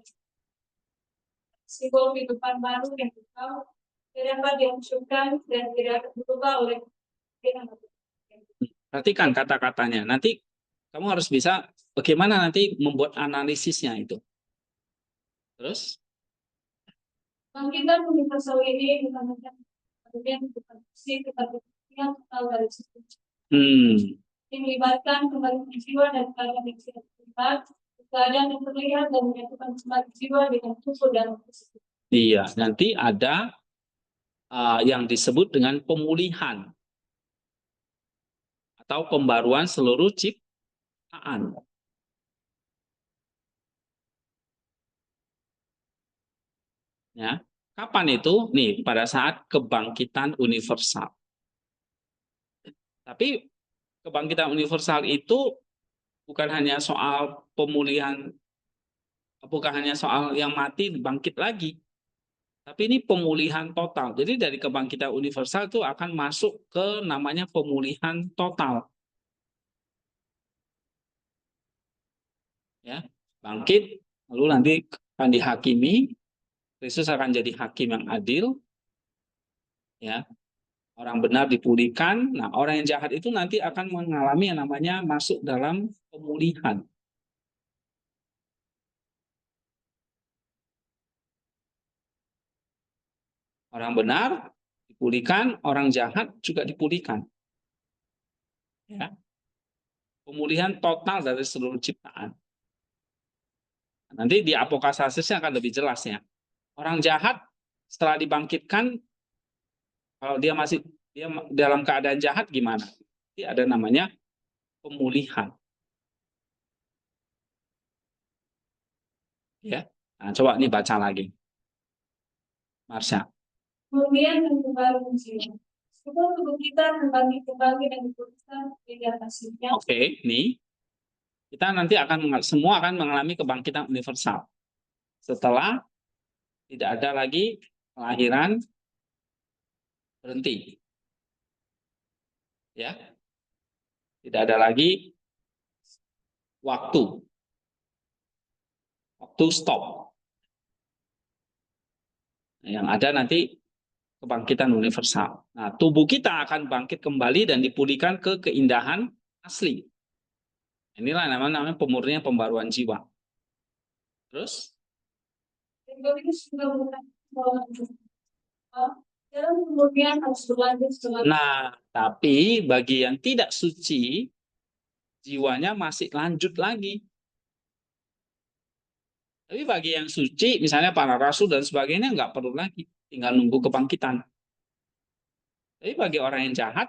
simbol kehidupan baru yang kekal dapat diunsurkan dan tidak berubah oleh. perhatikan kata-katanya. Nanti kamu harus bisa bagaimana nanti membuat analisisnya itu. Terus, Bangkitan universal ini bukan hanya kemudian bukan fungsi tetapi yang total dari sistem yang melibatkan kembali jiwa dan keadaan yang tidak terlihat, keadaan yang terlihat dan menyatukan kembali jiwa dengan tubuh dan fisik. iya, nanti ada yang disebut dengan pemulihan atau pembaruan seluruh ciptaan. Ya, kapan itu? Nih, pada saat kebangkitan universal. Tapi kebangkitan universal itu bukan hanya soal pemulihan, bukan hanya soal yang mati bangkit lagi, tapi ini pemulihan total. Jadi dari kebangkitan universal itu akan masuk ke namanya pemulihan total. Ya, bangkit, lalu nanti akan dihakimi. Kristus akan jadi hakim yang adil. Ya, orang benar dipulihkan. Nah, orang yang jahat itu nanti akan mengalami yang namanya masuk dalam pemulihan. Orang benar dipulihkan, orang jahat juga dipulihkan. Ya. Pemulihan total dari seluruh ciptaan. Nanti di Apokasasisnya akan lebih jelas ya. Orang jahat setelah dibangkitkan, kalau dia masih dalam keadaan jahat gimana? Jadi ada namanya pemulihan. Ya. Nah, coba nih baca lagi. Marsha. Kemudian yang kembali jiwa. Sebab tubuh kita kembali dan diputuskan di atasnya. Oke, nih kita nanti semua akan mengalami kebangkitan universal. Setelah tidak ada lagi kelahiran berhenti. Ya. Tidak ada lagi waktu. Waktu stop. Yang ada nanti kebangkitan universal. Nah, tubuh kita akan bangkit kembali dan dipulihkan ke keindahan asli. Inilah namanya pemurnian pembaruan jiwa. Terus? Nah, tapi bagi yang tidak suci, jiwanya masih lanjut lagi. Tapi bagi yang suci, misalnya para rasul dan sebagainya, nggak perlu lagi. Tinggal nunggu kebangkitan. Tapi bagi orang yang jahat,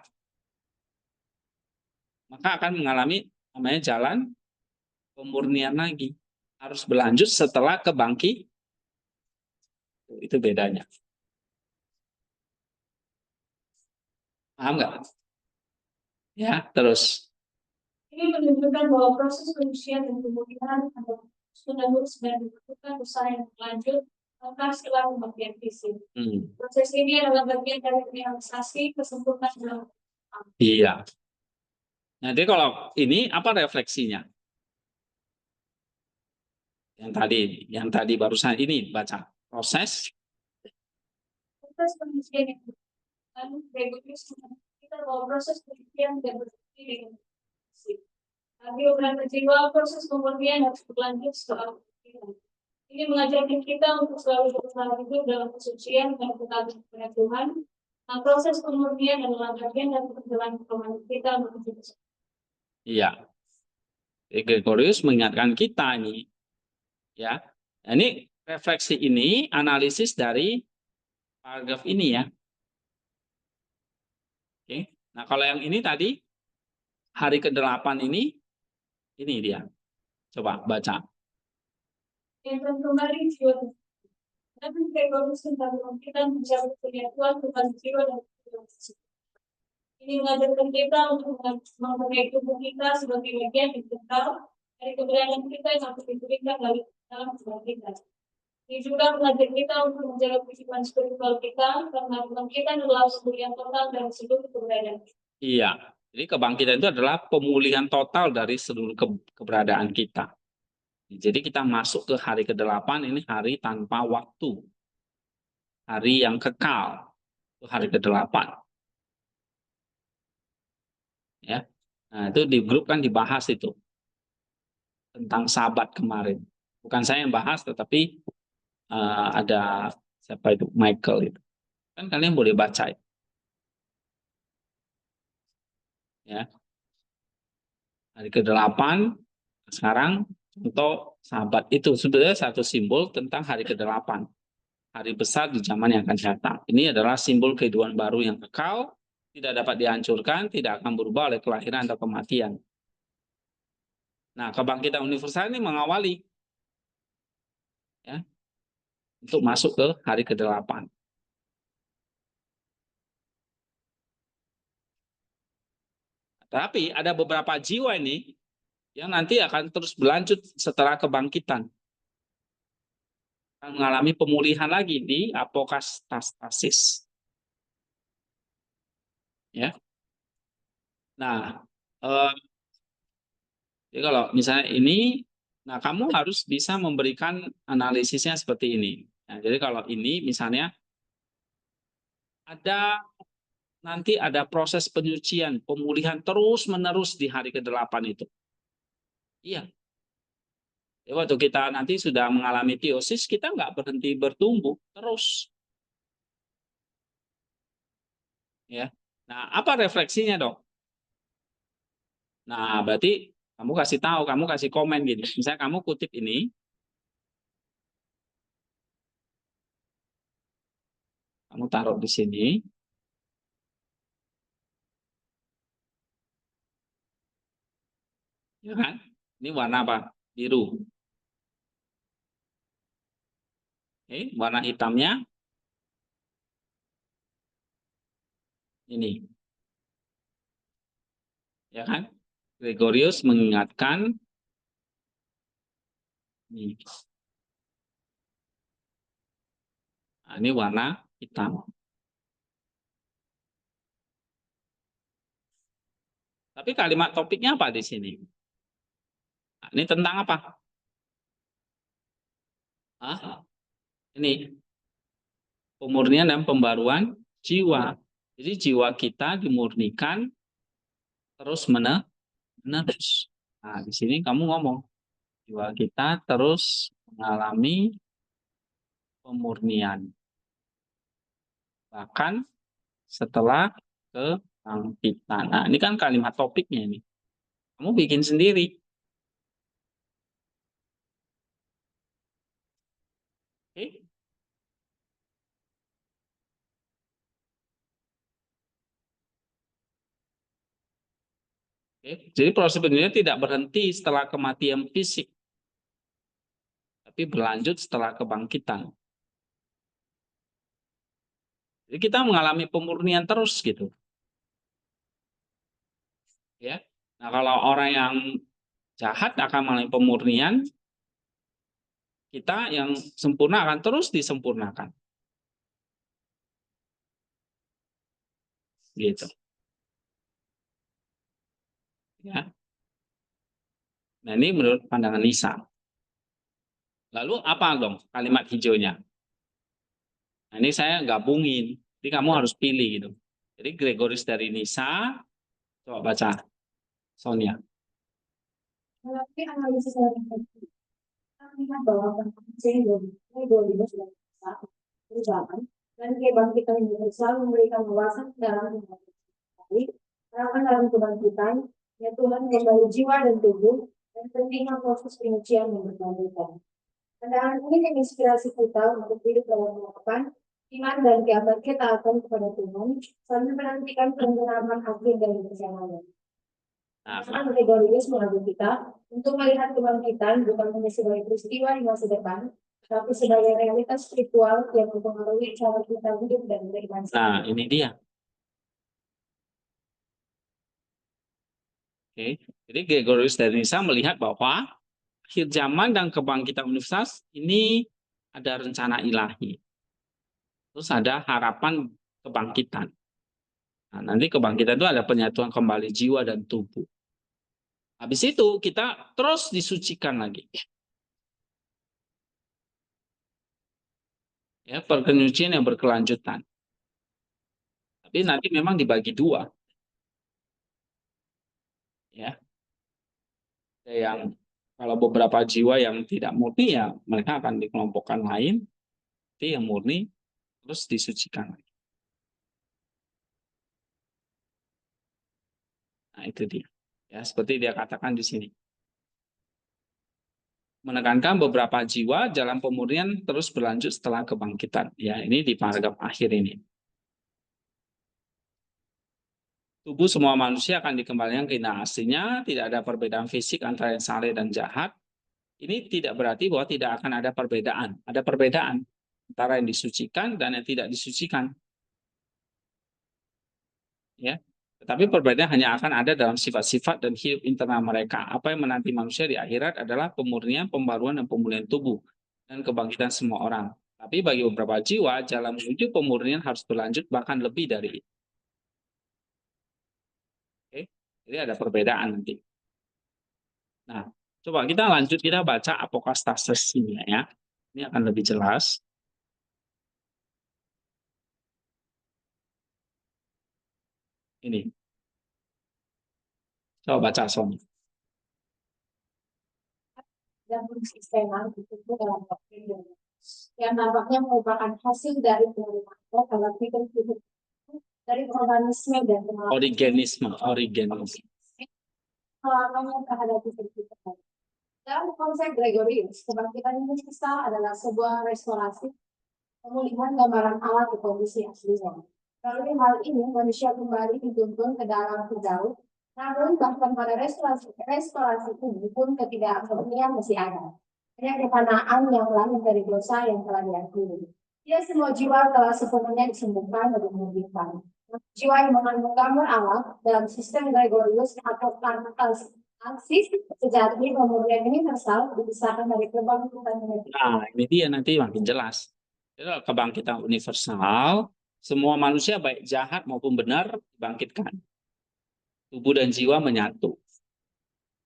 maka akan mengalami namanya jalan pemurnian lagi. Harus berlanjut setelah kebangkitan. Itu bedanya. Paham nggak? Ya, terus. Ini menunjukkan bahwa proses manusia dan pemulihan terus dan dilakukan usaha yang berlanjut bahkan setelah pembangkitan fisik. Proses ini adalah bagian dari realisasi kesempurnaan dalam. Iya. Nah, jadi kalau ini apa refleksinya? Yang tadi barusan ini baca proses Manusia yang kita bahwa proses penelitian dan berhenti dengan fisik. Tapi beberapa jiwa proses pemurnian harus berlanjut setelah pembangkitan. Ini mengajarkan kita untuk selalu berusaha hidup dalam kesucian dan ketaatan kepada Tuhan. Nah, proses pemurnian adalah bagian dari perjalanan rohani kita menuju ke. Iya. Gregorius mengingatkan kita ini, ya. Nah, ini refleksi ini analisis dari paragraf ini ya. Oke. Nah, kalau yang ini tadi hari ke-8 ini dia. Coba baca. Yang kembali jiwa. Tapi Gregorius tentang kita menjadi penyatuan Tuhan jiwa dan Tuhan. Ini mengajarkan kita untuk mempunyai tubuh kita sebagai bagian yang vital dari keberadaan kita yang harus diberikan dalam kebangkitan. Ini juga mengajar kita untuk menjaga kehidupan spiritual kita karena kebangkitan adalah pemulihan total dari seluruh keberadaan. Iya, jadi kebangkitan itu adalah pemulihan total dari seluruh keberadaan kita. Jadi kita masuk ke hari ke-8 ini hari tanpa waktu. Hari yang kekal. Itu hari ke-8. Ya. Nah, itu di grup kan dibahas itu. tentang sahabat kemarin. Bukan saya yang bahas, tetapi ada siapa itu, Michael itu. Kan kalian boleh baca ya. Hari ke-8 sekarang contoh sahabat itu sebenarnya satu simbol tentang hari ke-8. Hari besar di zaman yang akan datang. Ini adalah simbol kehidupan baru yang kekal, tidak dapat dihancurkan, tidak akan berubah oleh kelahiran atau kematian. Nah, kebangkitan universal ini mengawali ya, untuk masuk ke hari ke-8. Tapi ada beberapa jiwa ini yang nanti akan terus berlanjut setelah kebangkitan. Akan mengalami pemulihan lagi di apokastasis. Ya. Nah, jadi kalau misalnya ini, nah kamu harus bisa memberikan analisisnya seperti ini. Nah, jadi kalau ini misalnya nanti ada proses penyucian, pemulihan terus-menerus di hari ke-8 itu. Iya. Ya, waktu kita nanti sudah mengalami teosis, kita nggak berhenti bertumbuh terus. Ya. Nah, apa refleksinya dong? Nah, berarti kamu kasih tahu, kamu kasih komen gini. Misalnya kamu kutip ini, kamu taruh di sini, ya kan? Ini warna apa? Biru. Oke, warna hitamnya ini, ya kan? Gregorius mengingatkan ini. Nah, ini warna hitam. Tapi kalimat topiknya apa di sini? Nah, ini tentang apa? Hah? Ini pemurnian dan pembaruan jiwa. Jadi jiwa kita dimurnikan terus menerus. Nah, di sini kamu ngomong jiwa kita terus mengalami pemurnian. Bahkan setelah kebangkitan. Nah, ini kan kalimat topiknya ini. Kamu bikin sendiri. Oke? Oke? Jadi proses penyembuhan tidak berhenti setelah kematian fisik, tapi berlanjut setelah kebangkitan. Jadi kita mengalami pemurnian terus gitu. Ya. Nah, kalau orang yang jahat akan mengalami pemurnian, kita yang sempurna akan terus disempurnakan. Gitu. Ya. Nah, ini menurut pandangan Nisa. Lalu apa dong kalimat hijaunya? Nah, ini saya gabungin. Jadi kamu harus pilih gitu. Jadi Gregorius dari Nisa, coba baca Sonia. Melalui analisis yang tadi, kita melihat bahwa pengajian Gregorius sudah berjalan dan kebangkitan universal memberikan wawasan dalam kembali harapan dalam kebangkitan, ya Tuhan kembali jiwa dan tubuh dan pentingnya proses penyucian yang berkelanjutan. Pandangan ini menginspirasi kita untuk hidup dalam harapan, iman dan ketaatan kepada Tuhan sambil menantikan penggenapan akhir dari perjalanan. Karena Gregorius mengajak kita untuk melihat kebangkitan bukan hanya sebagai peristiwa di masa depan, tapi sebagai realitas spiritual yang mempengaruhi cara kita hidup dan beriman. Nah, ini dia. Oke. Jadi Gregorius dari Nisa melihat bahwa akhir zaman dan kebangkitan universitas ini ada rencana ilahi. Terus ada harapan kebangkitan. Nah, nanti kebangkitan itu ada penyatuan kembali jiwa dan tubuh. Habis itu kita terus disucikan lagi. Ya, perkenyucian yang berkelanjutan. Tapi nanti memang dibagi dua. Ya. Ada yang Kalau beberapa jiwa yang tidak murni ya mereka akan dikelompokkan lain, tapi yang murni terus disucikan. Nah, itu dia. Ya, seperti dia katakan di sini. Menekankan beberapa jiwa jalan pemurnian terus berlanjut setelah kebangkitan. Ya, ini di paragraf akhir ini. Tubuh semua manusia akan dikembalikan ke indah aslinya, tidak ada perbedaan fisik antara yang saleh dan jahat. Ini tidak berarti bahwa tidak akan ada perbedaan. Ada perbedaan antara yang disucikan dan yang tidak disucikan. Ya, tetapi perbedaan hanya akan ada dalam sifat-sifat dan hidup internal mereka. Apa yang menanti manusia di akhirat adalah pemurnian, pembaruan, dan pemulihan tubuh dan kebangkitan semua orang. Tapi bagi beberapa jiwa, jalan menuju pemurnian harus berlanjut bahkan lebih dari itu. Oke, jadi ada perbedaan nanti. Nah, coba kita lanjut, kita baca apokastasis ini ya. Ini akan lebih jelas. Ini. Coba baca Sony. Dan sistema ditutup dalam doktrin yang nampaknya merupakan hasil dari penerimaan dalam pikir hidup dari organisme dan Origenisme. pengalamannya terhadap pikir hidup. Dalam konsep Gregorius, kebangkitan universal adalah sebuah restorasi pemulihan gambaran Allah ke kondisi aslinya. Melalui hal ini, manusia kembali dituntun ke dalam jauh. Namun bahkan pada restorasi tubuh pun ketidakmurnian masih ada. Hanya kefanaan yang lain dari dosa yang telah diampuni. Ya, semua jiwa telah sepenuhnya disembuhkan dan dimurnikan. Jiwa yang mengandung gambar Allah dalam sistem Gregorius atau Aksis sejati pemurnian universal dipisahkan dari kebangkitan. Nah, ini dia nanti makin jelas. Jadi, kebangkitan universal, semua manusia baik jahat maupun benar dibangkitkan. Tubuh dan jiwa menyatu.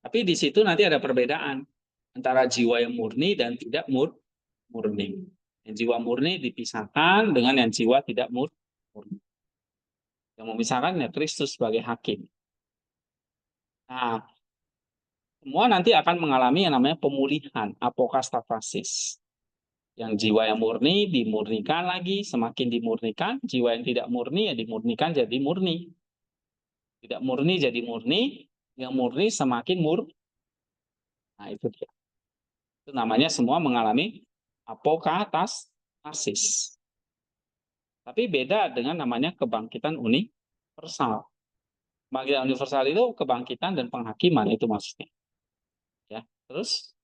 Tapi di situ nanti ada perbedaan antara jiwa yang murni dan tidak murni. Yang jiwa murni dipisahkan dengan yang jiwa tidak murni. Yang memisahkan ya Kristus sebagai hakim. Nah, semua nanti akan mengalami yang namanya pemulihan, apokastasis. Yang jiwa yang murni dimurnikan lagi, semakin dimurnikan, jiwa yang tidak murni ya dimurnikan jadi murni. Tidak murni jadi murni, yang murni semakin Nah, itu dia. Itu namanya semua mengalami apokastasis. Tapi beda dengan namanya kebangkitan universal. Kebangkitan universal itu kebangkitan dan penghakiman, itu maksudnya. Ya, terus?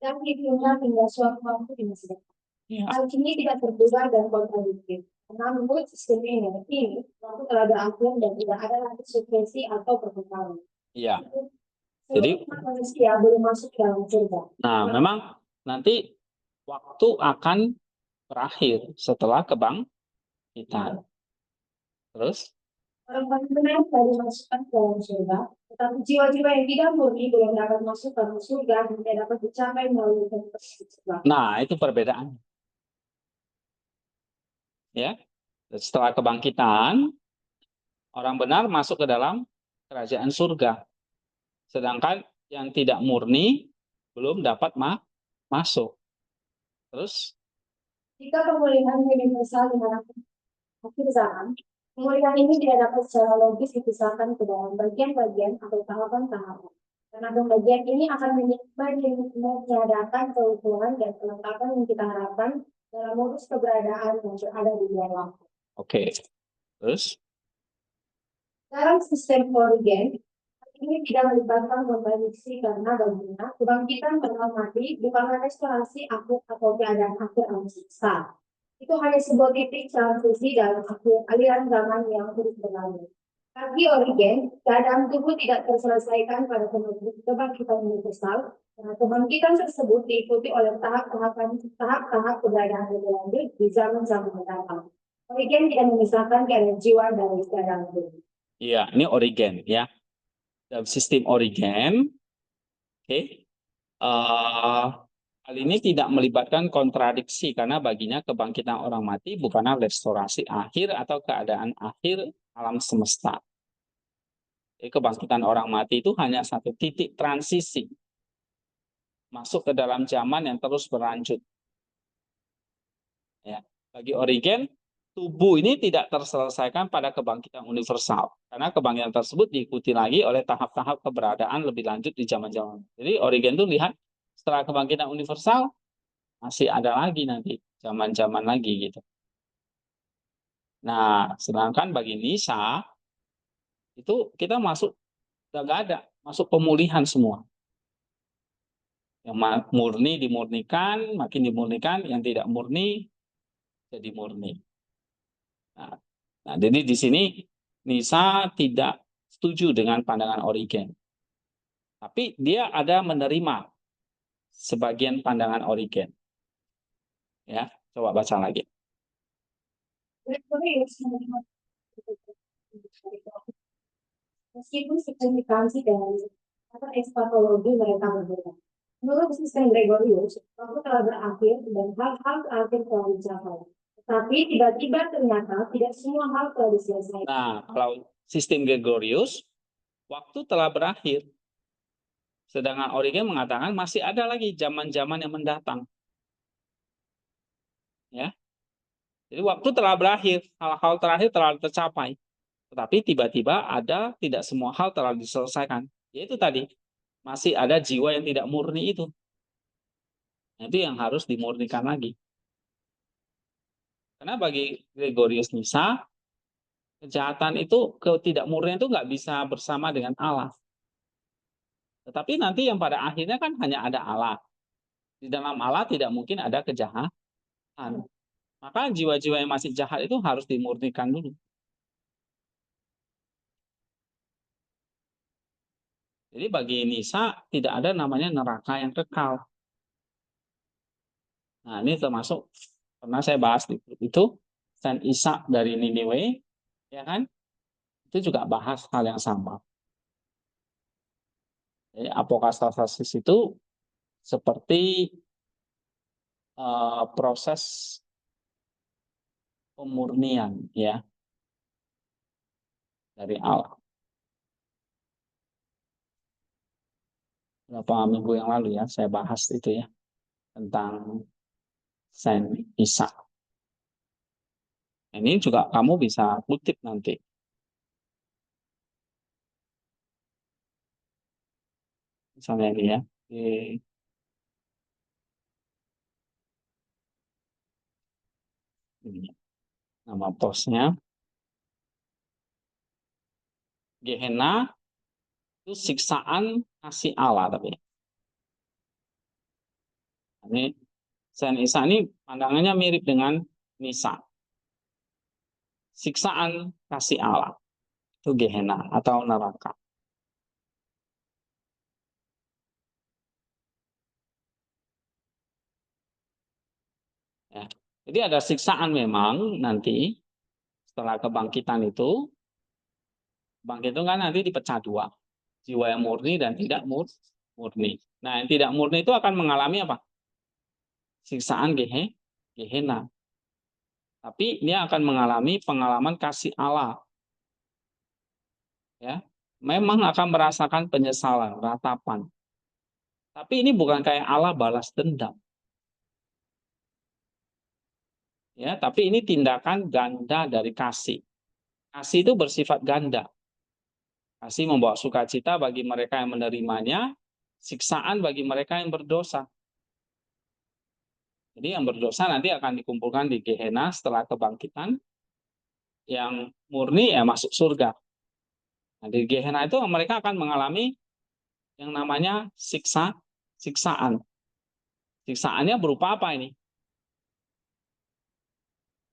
Dan hidupnya hingga suatu waktu di masa depan. Ya. Hal ini tidak terduga dan kontradiktif. Karena menurut sistem ini, waktu telah berakhir dan tidak ada lagi suksesi atau perkembangan. Iya. Jadi manusia belum masuk dalam surga. Nah, memang nanti waktu akan berakhir setelah kebangkitan. Terus? Orang-orang benar telah dimasukkan ke dalam surga, tetapi jiwa-jiwa yang tidak murni belum dapat masuk ke dalam surga dan tidak dapat dicapai melalui surga. Nah, itu perbedaan. Ya, setelah kebangkitan, orang benar masuk ke dalam kerajaan surga. Sedangkan yang tidak murni belum dapat masuk. Terus? Jika pemulihan universal diharapkan akhir zaman, pemulihan ini tidak dapat secara logis dipisahkan ke dalam bagian-bagian atau tahapan-tahapan. Karena pembagian ini akan meniadakan keutuhan dan kelengkapan yang kita harapkan dalam modus keberadaan yang ada di luar waktu. Oke. Terus? Dalam sistem Origen, ini tidak melibatkan kontradiksi karena baginya kebangkitan dalam mati bukanlah restorasi akhir atau keadaan akhir alam semesta. Itu hanya sebuah titik transisi dalam aliran zaman yang terus berlalu. Bagi Origen, keadaan tubuh tidak terselesaikan pada kebangkitan universal, karena kebangkitan tersebut diikuti oleh tahap-tahap keberadaan lebih lanjut di zaman-zaman mendatang. Origen tidak memisahkan keadaan jiwa dari keadaan tubuh. Iya, ini Origen ya. Dalam sistem Origen, hal ini tidak melibatkan kontradiksi karena baginya kebangkitan orang mati bukanlah restorasi akhir atau keadaan akhir alam semesta. Jadi kebangkitan orang mati itu hanya satu titik transisi masuk ke dalam zaman yang terus berlanjut. Ya. Bagi Origen, tubuh ini tidak terselesaikan pada kebangkitan universal, karena kebangkitan tersebut diikuti lagi oleh tahap-tahap keberadaan lebih lanjut di zaman-zaman. Jadi Origen tuh lihat setelah kebangkitan universal masih ada lagi nanti zaman-zaman lagi gitu. Nah, sedangkan bagi Nisa itu kita masuk udah nggak ada, masuk pemulihan semua. Yang murni dimurnikan, makin dimurnikan, yang tidak murni jadi murni. Nah, jadi di sini Nisa tidak setuju dengan pandangan Origen. Tapi dia ada menerima sebagian pandangan Origen. Ya, coba baca lagi. Meskipun signifikansi dan eskatologi mereka berbeda. Menurut sistem Gregorius, waktu telah berakhir dan hal-hal terakhir telah dicapai. Tetapi tiba-tiba ternyata tidak semua hal telah diselesaikan. Nah, kalau sistem Gregorius, waktu telah berakhir. Sedangkan Origen mengatakan masih ada lagi zaman-zaman yang mendatang. Ya. Jadi waktu telah berakhir, hal-hal terakhir telah tercapai. Tetapi tiba-tiba ada tidak semua hal telah diselesaikan. Yaitu tadi, masih ada jiwa yang tidak murni itu. Nah, itu yang harus dimurnikan lagi. Karena bagi Gregorius Nyssa, kejahatan itu, ketidakmurnian itu nggak bisa bersama dengan Allah. Tetapi nanti yang pada akhirnya kan hanya ada Allah. Di dalam Allah tidak mungkin ada kejahatan. Maka jiwa-jiwa yang masih jahat itu harus dimurnikan dulu. Jadi bagi Nisa tidak ada namanya neraka yang kekal. Nah, ini termasuk pernah saya bahas di grup itu, Saint Isa dari Niniwe, ya kan? Itu juga bahas hal yang sama. Jadi apokatastasis itu seperti proses pemurnian ya dari Allah. Beberapa minggu yang lalu ya saya bahas itu ya tentang Saint Isa. Ini juga kamu bisa kutip nanti. Misalnya ini ya. Ini nama posnya. Gehenna itu siksaan kasih Allah tapi. Ini Saint Isa ini pandangannya mirip dengan Nisa. Siksaan kasih Allah itu Gehenna atau neraka. Ya. Jadi ada siksaan memang nanti setelah kebangkitan itu. Bangkit itu kan nanti dipecah dua. Jiwa yang murni dan tidak murni. Nah, yang tidak murni itu akan mengalami apa? Siksaan Gehenna. Tapi dia akan mengalami pengalaman kasih Allah. Ya, memang akan merasakan penyesalan, ratapan. Tapi ini bukan kayak Allah balas dendam. Ya, tapi ini tindakan ganda dari kasih. Kasih itu bersifat ganda. Kasih membawa sukacita bagi mereka yang menerimanya, siksaan bagi mereka yang berdosa. Jadi yang berdosa nanti akan dikumpulkan di Gehenna setelah kebangkitan. Yang murni ya masuk surga. Nah, di Gehenna itu mereka akan mengalami yang namanya siksaan. Siksaannya berupa apa ini?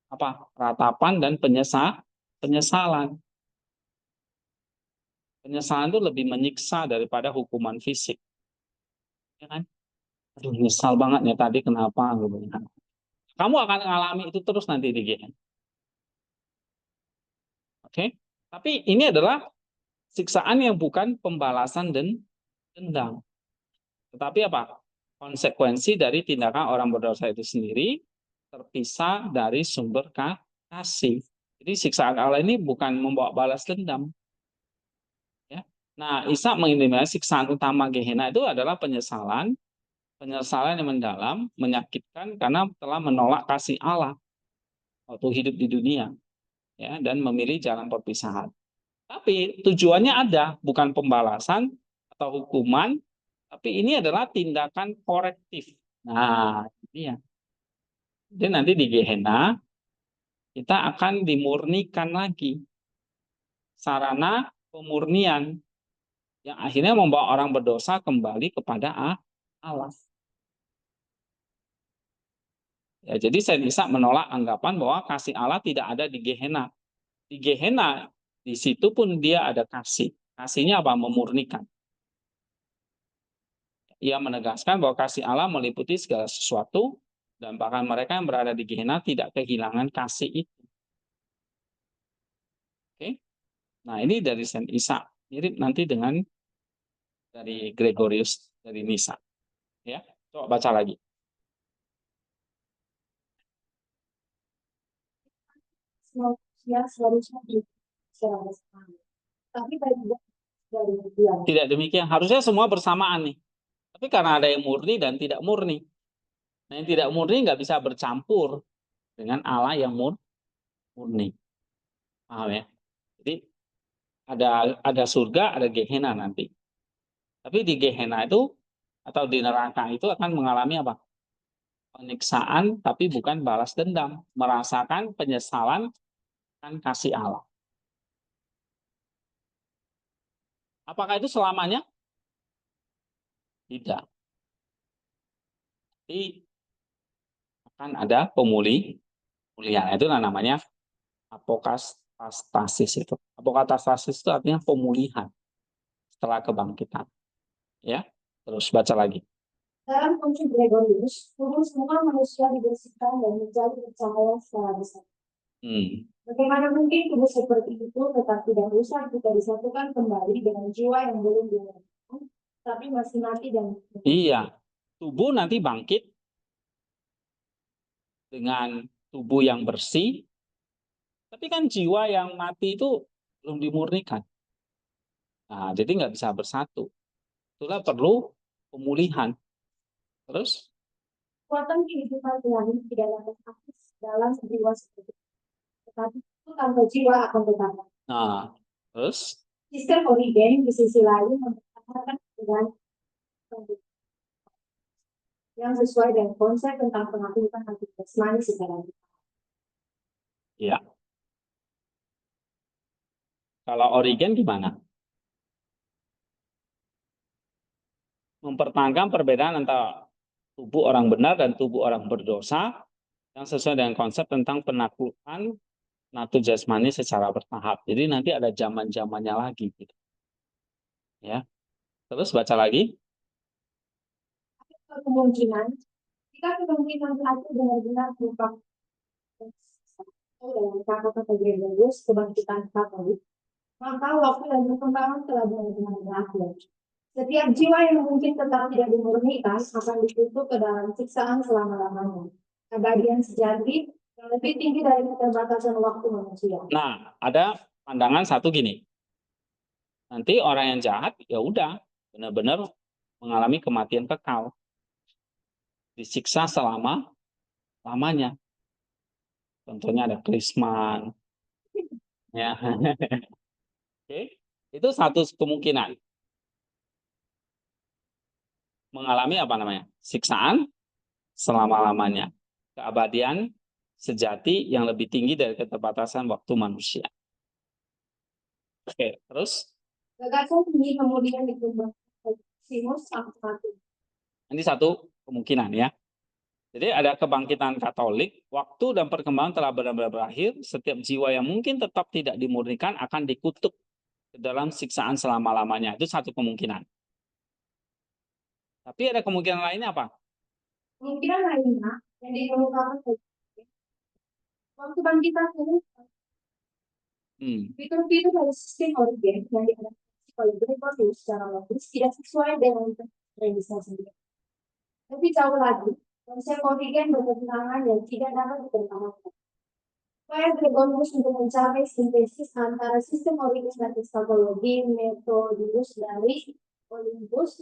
Apa? Ratapan dan penyesalan. Penyesalan itu lebih menyiksa daripada hukuman fisik. Ya kan? Aduh, nyesal banget ya tadi kenapa gitu. Kamu akan mengalami itu terus nanti di Gehenna. Oke? Tapi ini adalah siksaan yang bukan pembalasan dan dendam. Tetapi apa? Konsekuensi dari tindakan orang berdosa itu sendiri terpisah dari sumber kasih. Jadi siksaan Allah ini bukan membawa balas dendam. Ya. Nah, Isa mengintimasi siksaan utama Gehenna itu adalah penyesalan penyesalan yang mendalam, menyakitkan karena telah menolak kasih Allah waktu hidup di dunia, ya, dan memilih jalan perpisahan. Tapi tujuannya ada, bukan pembalasan atau hukuman, tapi ini adalah tindakan korektif. Nah, ini ya. Jadi nanti di Gehenna kita akan dimurnikan lagi. Sarana pemurnian yang akhirnya membawa orang berdosa kembali kepada Allah. Ya, jadi Said Ishak menolak anggapan bahwa kasih Allah tidak ada di Gehenna. Di Gehenna, di situ pun dia ada kasih. Kasihnya apa? Memurnikan. Ia menegaskan bahwa kasih Allah meliputi segala sesuatu dan bahkan mereka yang berada di Gehenna tidak kehilangan kasih itu. Oke. Nah, ini dari Saint Ishak. Mirip nanti dengan dari Gregorius dari Nisa. Ya. Coba baca lagi. Manusia seharusnya secara bersama. Tapi tidak dari dia. Tidak demikian. Harusnya semua bersamaan nih. Tapi karena ada yang murni dan tidak murni. Nah, yang tidak murni nggak bisa bercampur dengan Allah yang murni. Paham ya? Jadi ada surga, ada Gehenna nanti. Tapi di Gehenna itu atau di neraka itu akan mengalami apa? Penyiksaan, tapi bukan balas dendam. Merasakan penyesalan kan kasih Allah. Apakah itu selamanya? Tidak. Tapi akan ada pemulihan. Itulah namanya apokatastasis itu. Apokatastasis itu artinya pemulihan setelah kebangkitan. Ya, terus baca lagi. Dalam konsep Gregorius, tubuh semua manusia dibersihkan dan menjadi bercahaya secara besar. Bagaimana mungkin tubuh seperti itu tetap tidak rusak jika disatukan kembali dengan jiwa yang belum dimatikan, tapi masih mati dan iya, tubuh nanti bangkit dengan tubuh yang bersih, tapi kan jiwa yang mati itu belum dimurnikan. Nah, jadi nggak bisa bersatu. Itulah perlu pemulihan. Terus? kekuatan kehidupan Tuhan tidak dapat aktif dalam jiwa seperti itu. Tetapi itu tanpa jiwa akan tetap. Nah, terus? Sistem Origen di sisi lain mempertahankan dengan yang sesuai dengan konsep tentang penghapusan hati jasmani secara Ya. Kalau Origen gimana? Mempertahankan perbedaan antara tubuh orang benar dan tubuh orang berdosa yang sesuai dengan konsep tentang penaklukan natu jasmani secara bertahap. Jadi nanti ada zaman-zamannya lagi gitu. Ya. Terus baca lagi. kemungkinan jika kemungkinan satu benar-benar merupakan dalam kata-kata Gregorius kebangkitan Katolik, maka waktu dan perkembangan telah benar-benar berakhir. Setiap jiwa yang mungkin tetap tidak dimurnikan akan ditutup ke dalam siksaan selama-lamanya. Keabadian sejati yang lebih tinggi dari keterbatasan waktu manusia. Nah, ada pandangan satu gini. Nanti orang yang jahat ya udah benar-benar mengalami kematian kekal. Disiksa selama-lamanya. Contohnya ada Krisman. Ya. Oke. Itu satu kemungkinan. Mengalami apa namanya? Siksaan selama-lamanya. Keabadian sejati yang lebih tinggi dari keterbatasan waktu manusia. Oke, terus? Gagasan ini kemudian dikembangkan oleh Simus Akpatu. Ini satu kemungkinan ya. Jadi ada kebangkitan Katolik, waktu dan perkembangan telah benar-benar berakhir, setiap jiwa yang mungkin tetap tidak dimurnikan akan dikutuk ke dalam siksaan selama-lamanya. Itu satu kemungkinan. Tapi ada kemungkinan lainnya apa? Kemungkinan lainnya yang dikemukakan waktu bangkitan ini fitur-fitur dari sistem Origen yang diadaptasi oleh Gregorius secara logis tidak sesuai dengan tradisi sendiri. Lebih jauh lagi, konsep Origen bertentangan dan tidak dapat dipertahankan. Upaya Gregorius untuk mencapai sintesis antara sistem Origen dan eskatologi metodius dari Olympus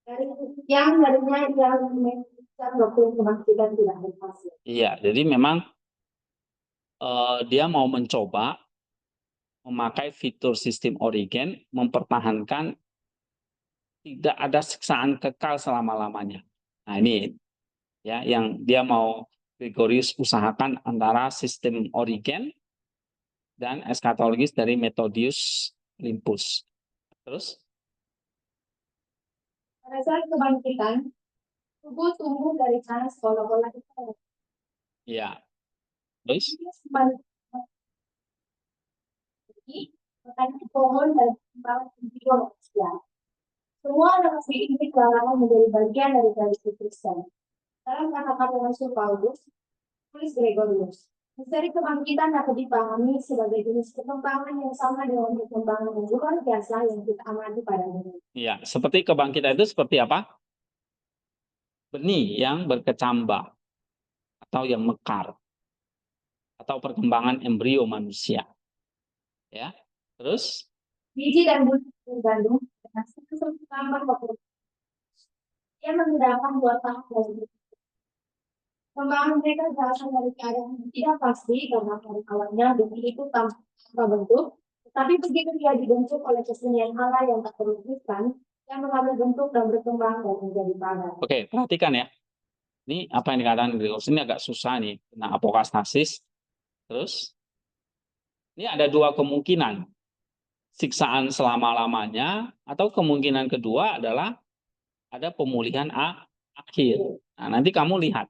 Dari yang darinya yang waktu kebangkitan tidak berhasil. Iya, jadi memang dia mau mencoba memakai fitur sistem origen, mempertahankan tidak ada siksaan kekal selama-lamanya. Nah ini ya yang dia mau Gregorius usahakan antara sistem origen dan eskatologis dari Methodius Limpus. Terus? Pada saat kebangkitan, tubuh tumbuh dari cara sekolah-olah itu. Ya. Terus? Akan pohon dan kembang jiwa manusia. Semua relasi ini telah menjadi bagian dari tradisi Kristen. Dalam kata-kata Rasul Paulus, tulis Gregorius, misteri kebangkitan dapat dipahami sebagai jenis perkembangan yang sama dengan perkembangan yang luar biasa yang kita amati pada dunia. Iya, seperti kebangkitan itu seperti apa? Benih yang berkecambah atau yang mekar atau perkembangan embrio manusia. Ya. Terus? Biji dan buah tergantung dengan satu tambah waktu. Ia menggunakan dua tahap dari Kembangan mereka berasal dari keadaan yang tidak pasti karena pada awalnya benih itu tanpa bentuk, tetapi begitu dia dibentuk oleh kesenian Allah yang tak terwujudkan, yang mengambil bentuk dan berkembang dan menjadi padat. Oke, perhatikan ya. Ini apa yang dikatakan Gregorius ini agak susah nih, tentang apostasis. Terus, ini ada dua kemungkinan. Siksaan selama-lamanya, atau kemungkinan kedua adalah ada pemulihan akhir. Nah, nanti kamu lihat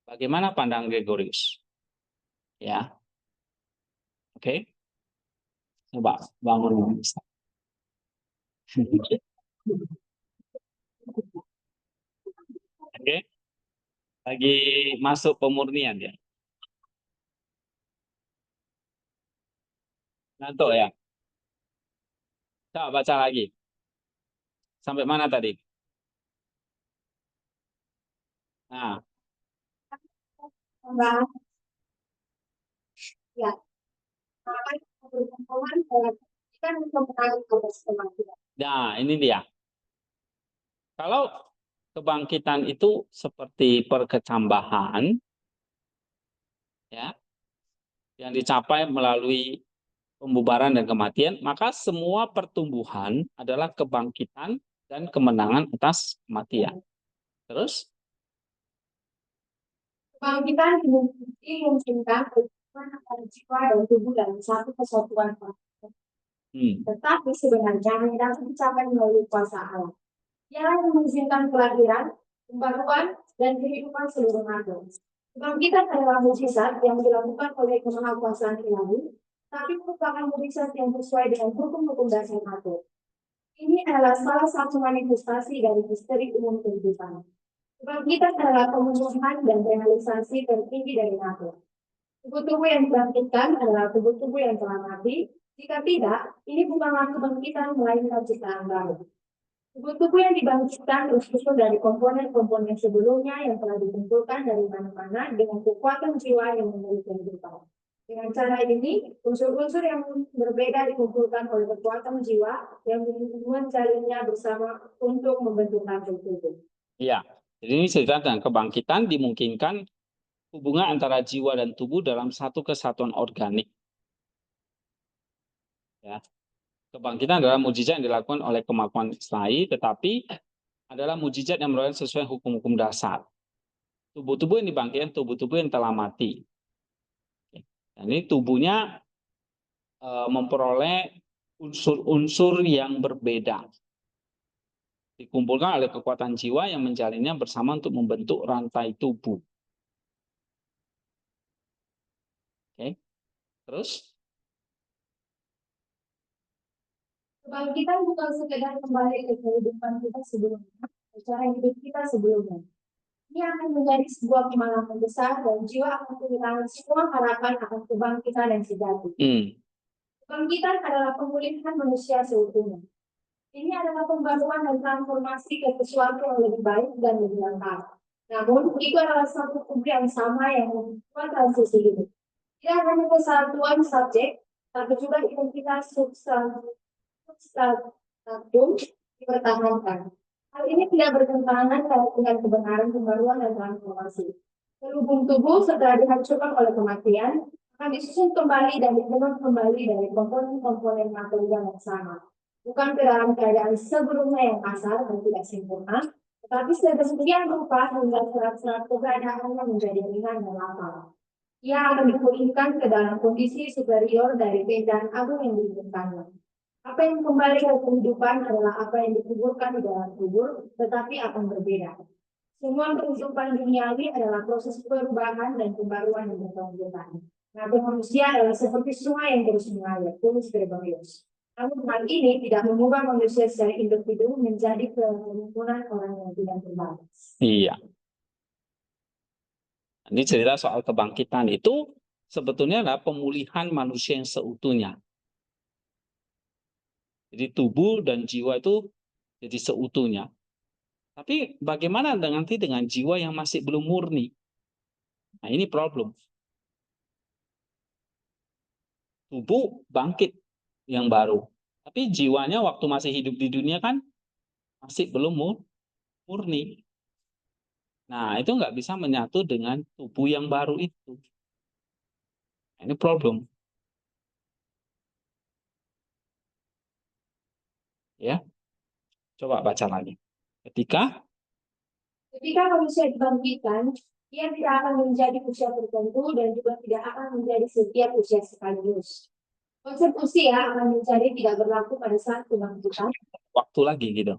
bagaimana pandang Gregorius. Ya. Oke. Coba bangun. Oke. Lagi masuk pemurnian ya. Ngantuk ya. Coba baca lagi. Sampai mana tadi? Nah, Kembangan, ya, maka berkembang kita mengembangkan proses kebangkitan. nah ini dia. Kalau kebangkitan itu seperti perkecambahan, ya, yang dicapai melalui pembubaran dan kematian, maka semua pertumbuhan adalah kebangkitan dan kemenangan atas kematian. Terus? Kebangkitan dimungkinkan hubungan antara jiwa dan tubuh dalam satu kesatuan. Tetapi sebenarnya hanya dapat dicapai melalui kuasa Allah. Ia yang mengizinkan kelahiran, pembaruan, dan kehidupan seluruh makhluk. Kebangkitan adalah mukjizat yang dilakukan oleh kemahakuasaan ilahi, tapi merupakan mukjizat yang sesuai dengan hukum-hukum dasar makhluk. Ini adalah salah satu manifestasi dari misteri umum kehidupan. Kebangkitan adalah pemenuhan dan realisasi tertinggi dari makhluk. Tubuh-tubuh yang dibangkitkan adalah tubuh-tubuh yang telah mati. Jika tidak, ini bukanlah kebangkitan melainkan ciptaan baru. Tubuh-tubuh yang dibangkitkan tersusun dari komponen-komponen sebelumnya yang telah dikumpulkan dari mana-mana dengan kekuatan jiwa yang memiliki kehidupan. Dengan cara ini, unsur-unsur yang berbeda dikumpulkan oleh kekuatan jiwa yang menjalinnya bersama untuk membentuk tubuh. Iya, jadi ini cerita tentang kebangkitan dimungkinkan hubungan antara jiwa dan tubuh dalam satu kesatuan organik. Ya. Kebangkitan adalah mukjizat yang dilakukan oleh kemampuan ilahi, tetapi adalah mukjizat yang merupakan sesuai hukum-hukum dasar. Tubuh-tubuh yang dibangkitkan, tubuh-tubuh yang telah mati. Dan ini tubuhnya memperoleh unsur-unsur yang berbeda. Dikumpulkan oleh kekuatan jiwa yang menjalinnya bersama untuk membentuk rantai tubuh. Oke. Terus? Kebangkitan bukan sekedar kembali ke kehidupan kita sebelumnya, cara hidup kita sebelumnya. Ini akan menjadi sebuah pengalaman besar dan jiwa akan kehilangan semua harapan akan kebangkitan yang sejati. Kebangkitan adalah pemulihan manusia seutuhnya. Ini adalah pembaruan dan transformasi ke sesuatu yang lebih baik dan lebih lengkap. Namun, itu adalah satu tubuh yang sama yang membuat transisi hidup. Tidak hanya kesatuan subjek, tapi juga identitas substansial dipertahankan. Hal ini tidak bertentangan dengan kebenaran pembaruan dan transformasi. Selubung tubuh setelah dihancurkan oleh kematian akan disusun kembali dan dibentuk kembali dari komponen-komponen material yang sama. Bukan ke dalam keadaan sebelumnya yang kasar dan tidak sempurna, tetapi sedemikian rupa hingga serat-serat keberadaannya menjadi ringan dan lapang. Ia akan dipulihkan ke dalam kondisi superior dari keadaan agung yang diinginkannya. Apa yang kembali ke kehidupan adalah apa yang dikuburkan di dalam kubur, tetapi akan berbeda. Semua kehidupan duniawi adalah proses perubahan dan pembaruan yang berkelanjutan. Nabi manusia adalah seperti sungai yang terus mengalir, tulis Gregorius. Namun hal ini tidak mengubah manusia secara individu menjadi kerumunan orang yang tidak terbatas. Iya. Ini cerita soal kebangkitan itu sebetulnya adalah pemulihan manusia yang seutuhnya. Jadi tubuh dan jiwa itu jadi seutuhnya. Tapi bagaimana nanti dengan jiwa yang masih belum murni? Nah, ini problem. Tubuh bangkit yang baru. Tapi jiwanya waktu masih hidup di dunia kan masih belum murni. Nah, itu nggak bisa menyatu dengan tubuh yang baru itu. Nah, ini problem. Ya, coba baca lagi. Ketika manusia dibangkitkan, ia tidak akan menjadi usia tertentu dan juga tidak akan menjadi setiap usia sekaligus. Konsep usia akan menjadi tidak berlaku pada saat kebangkitan. waktu lagi gitu.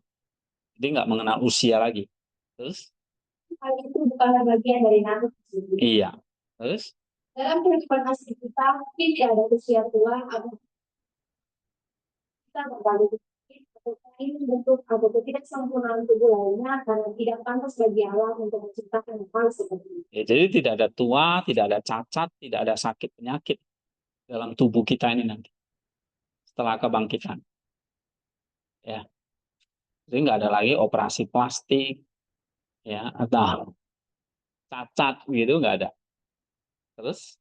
Jadi nggak mengenal usia lagi. Terus? Hal itu bukanlah bagian dari natur tersebut. Iya. Terus? Dalam kehidupan asli kita, tidak ada usia tua atau kita berbalik atau ini bentuk atau ketidaksempurnaan tubuh lainnya karena tidak pantas bagi Allah untuk menciptakan hal seperti itu. Ya, jadi tidak ada tua, tidak ada cacat, tidak ada sakit penyakit dalam tubuh kita ini nanti setelah kebangkitan. Ya, jadi nggak ada lagi operasi plastik, ya atau cacat gitu nggak ada. Terus?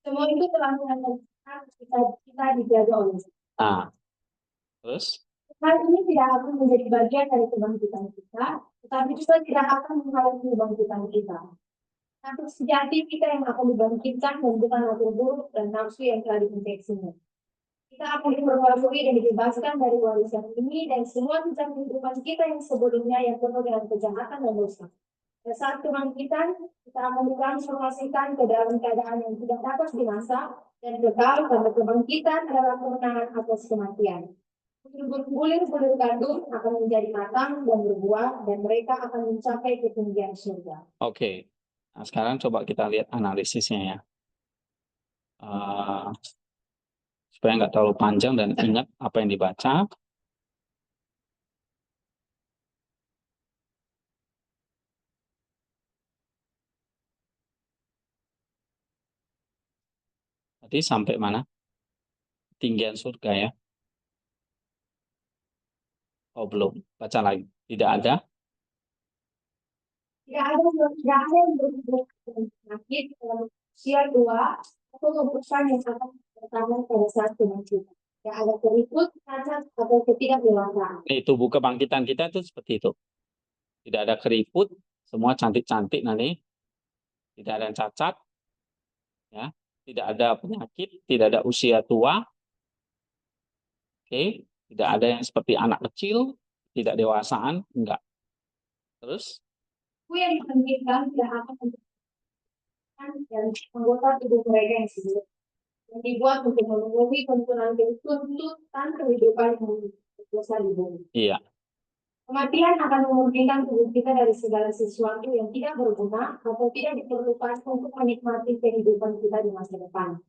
Semua itu telah menandakan kita dijaga oleh Allah. Nah, terus? Hal ini tidak akan menjadi bagian dari kebangkitan kita, tetapi juga tidak akan menghalangi kebangkitan kita. Natur sejati kita yang akan dibangkitkan dan bukan natur buruk dan nafsu yang telah diinfeksinya. Kita akan diperbarui dan dibebaskan dari warisan ini dan semua tentang kehidupan kita yang sebelumnya yang penuh dengan kejahatan dan dosa. Pada saat kebangkitan, kita akan ditransformasikan ke dalam keadaan yang tidak dapat binasa dan kekal karena kebangkitan adalah kemenangan atas kematian. Bulir-bulir gandum akan menjadi matang dan berbuah dan mereka akan mencapai ketinggian surga. Oke. Nah, sekarang coba kita lihat analisisnya ya. Supaya nggak terlalu panjang dan ingat apa yang dibaca. Tadi sampai mana? Ketinggian surga ya. Oh belum. Baca lagi. Tidak ada. Tidak ada yang berhubungan dengan penyakit dalam usia tua atau keburukan yang akan pertama pada saat kebangkitan. Tidak ada keriput, cacat, atau ketidakdewasaan. Tubuh kebangkitan kita itu seperti itu. Tidak ada keriput, semua cantik-cantik nanti. Tidak ada yang cacat, ya. Tidak ada penyakit, tidak ada usia tua. Oke, tidak ada yang seperti anak kecil, tidak dewasaan, enggak. Terus? Tubuh yang dibangkitkan tidak akan membutuhkan dan anggota tubuh mereka yang sebelum yang dibuat untuk memenuhi tuntutan kehidupan yang berdosa di bumi. Iya. Kematian akan memurnikan tubuh kita dari segala sesuatu yang tidak berguna atau tidak diperlukan untuk menikmati kehidupan kita di masa depan.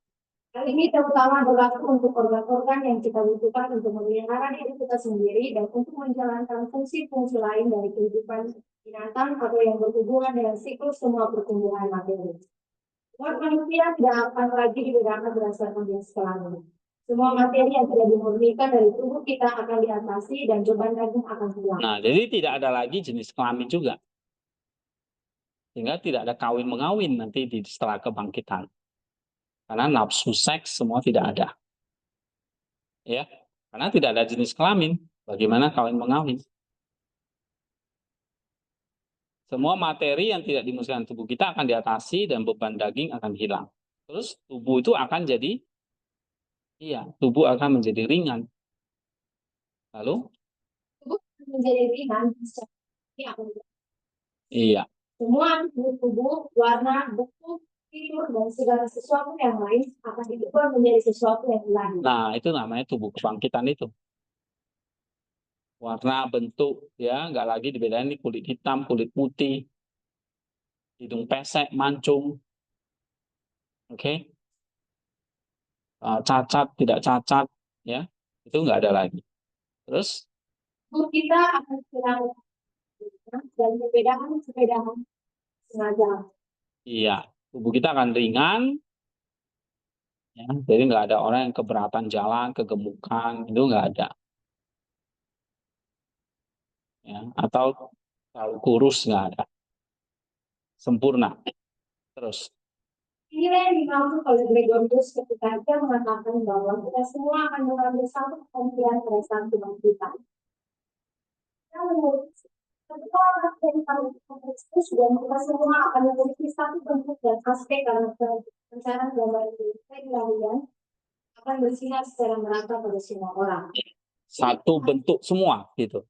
Hal ini terutama berlaku untuk organ-organ yang kita butuhkan untuk memelihara diri kita sendiri dan untuk menjalankan fungsi-fungsi lain dari kehidupan binatang atau yang berhubungan dengan siklus semua pertumbuhan materi. Umat manusia tidak akan lagi dibedakan berdasarkan jenis kelamin. Semua materi yang tidak dimurnikan dari tubuh kita akan diatasi dan beban daging akan hilang. Nah, jadi tidak ada lagi jenis kelamin juga. Sehingga tidak ada kawin-mengawin nanti setelah kebangkitan. Karena nafsu seks semua tidak ada. Ya, karena tidak ada jenis kelamin. Bagaimana kawin-mengawin? Semua materi yang tidak dimusnahkan tubuh kita akan diatasi dan beban daging akan hilang. Terus tubuh itu akan jadi, tubuh akan menjadi ringan. Lalu, Tubuh menjadi ringan. Ini aku iya, semua tubuh, warna, bentuk, tidur, dan segala sesuatu yang lain akan diubah menjadi sesuatu yang lain. nah itu namanya tubuh kebangkitan itu. Warna, bentuk, ya nggak lagi dibedain nih kulit hitam, kulit putih, hidung pesek, mancung, oke, cacat, tidak cacat, ya itu nggak ada lagi. Terus, Tubuh kita akan hilang dan perbedaan sengaja. iya, tubuh kita akan ringan, ya, jadi nggak ada orang yang keberatan jalan, kegemukan, itu nggak ada. Ya, atau terlalu kurus nggak ada. Sempurna. Terus, Inilah yang dimaksud oleh Gregorius ketika dia mengatakan bahwa kita semua akan mengambil satu kepentingan pada saat kebangkitan. Kita menurut ketika orang dari Kristus dan kita semua akan memiliki satu bentuk dan aspek dalam pencarian gambar ilahian akan bersinar secara merata pada semua orang. satu bentuk semua, gitu.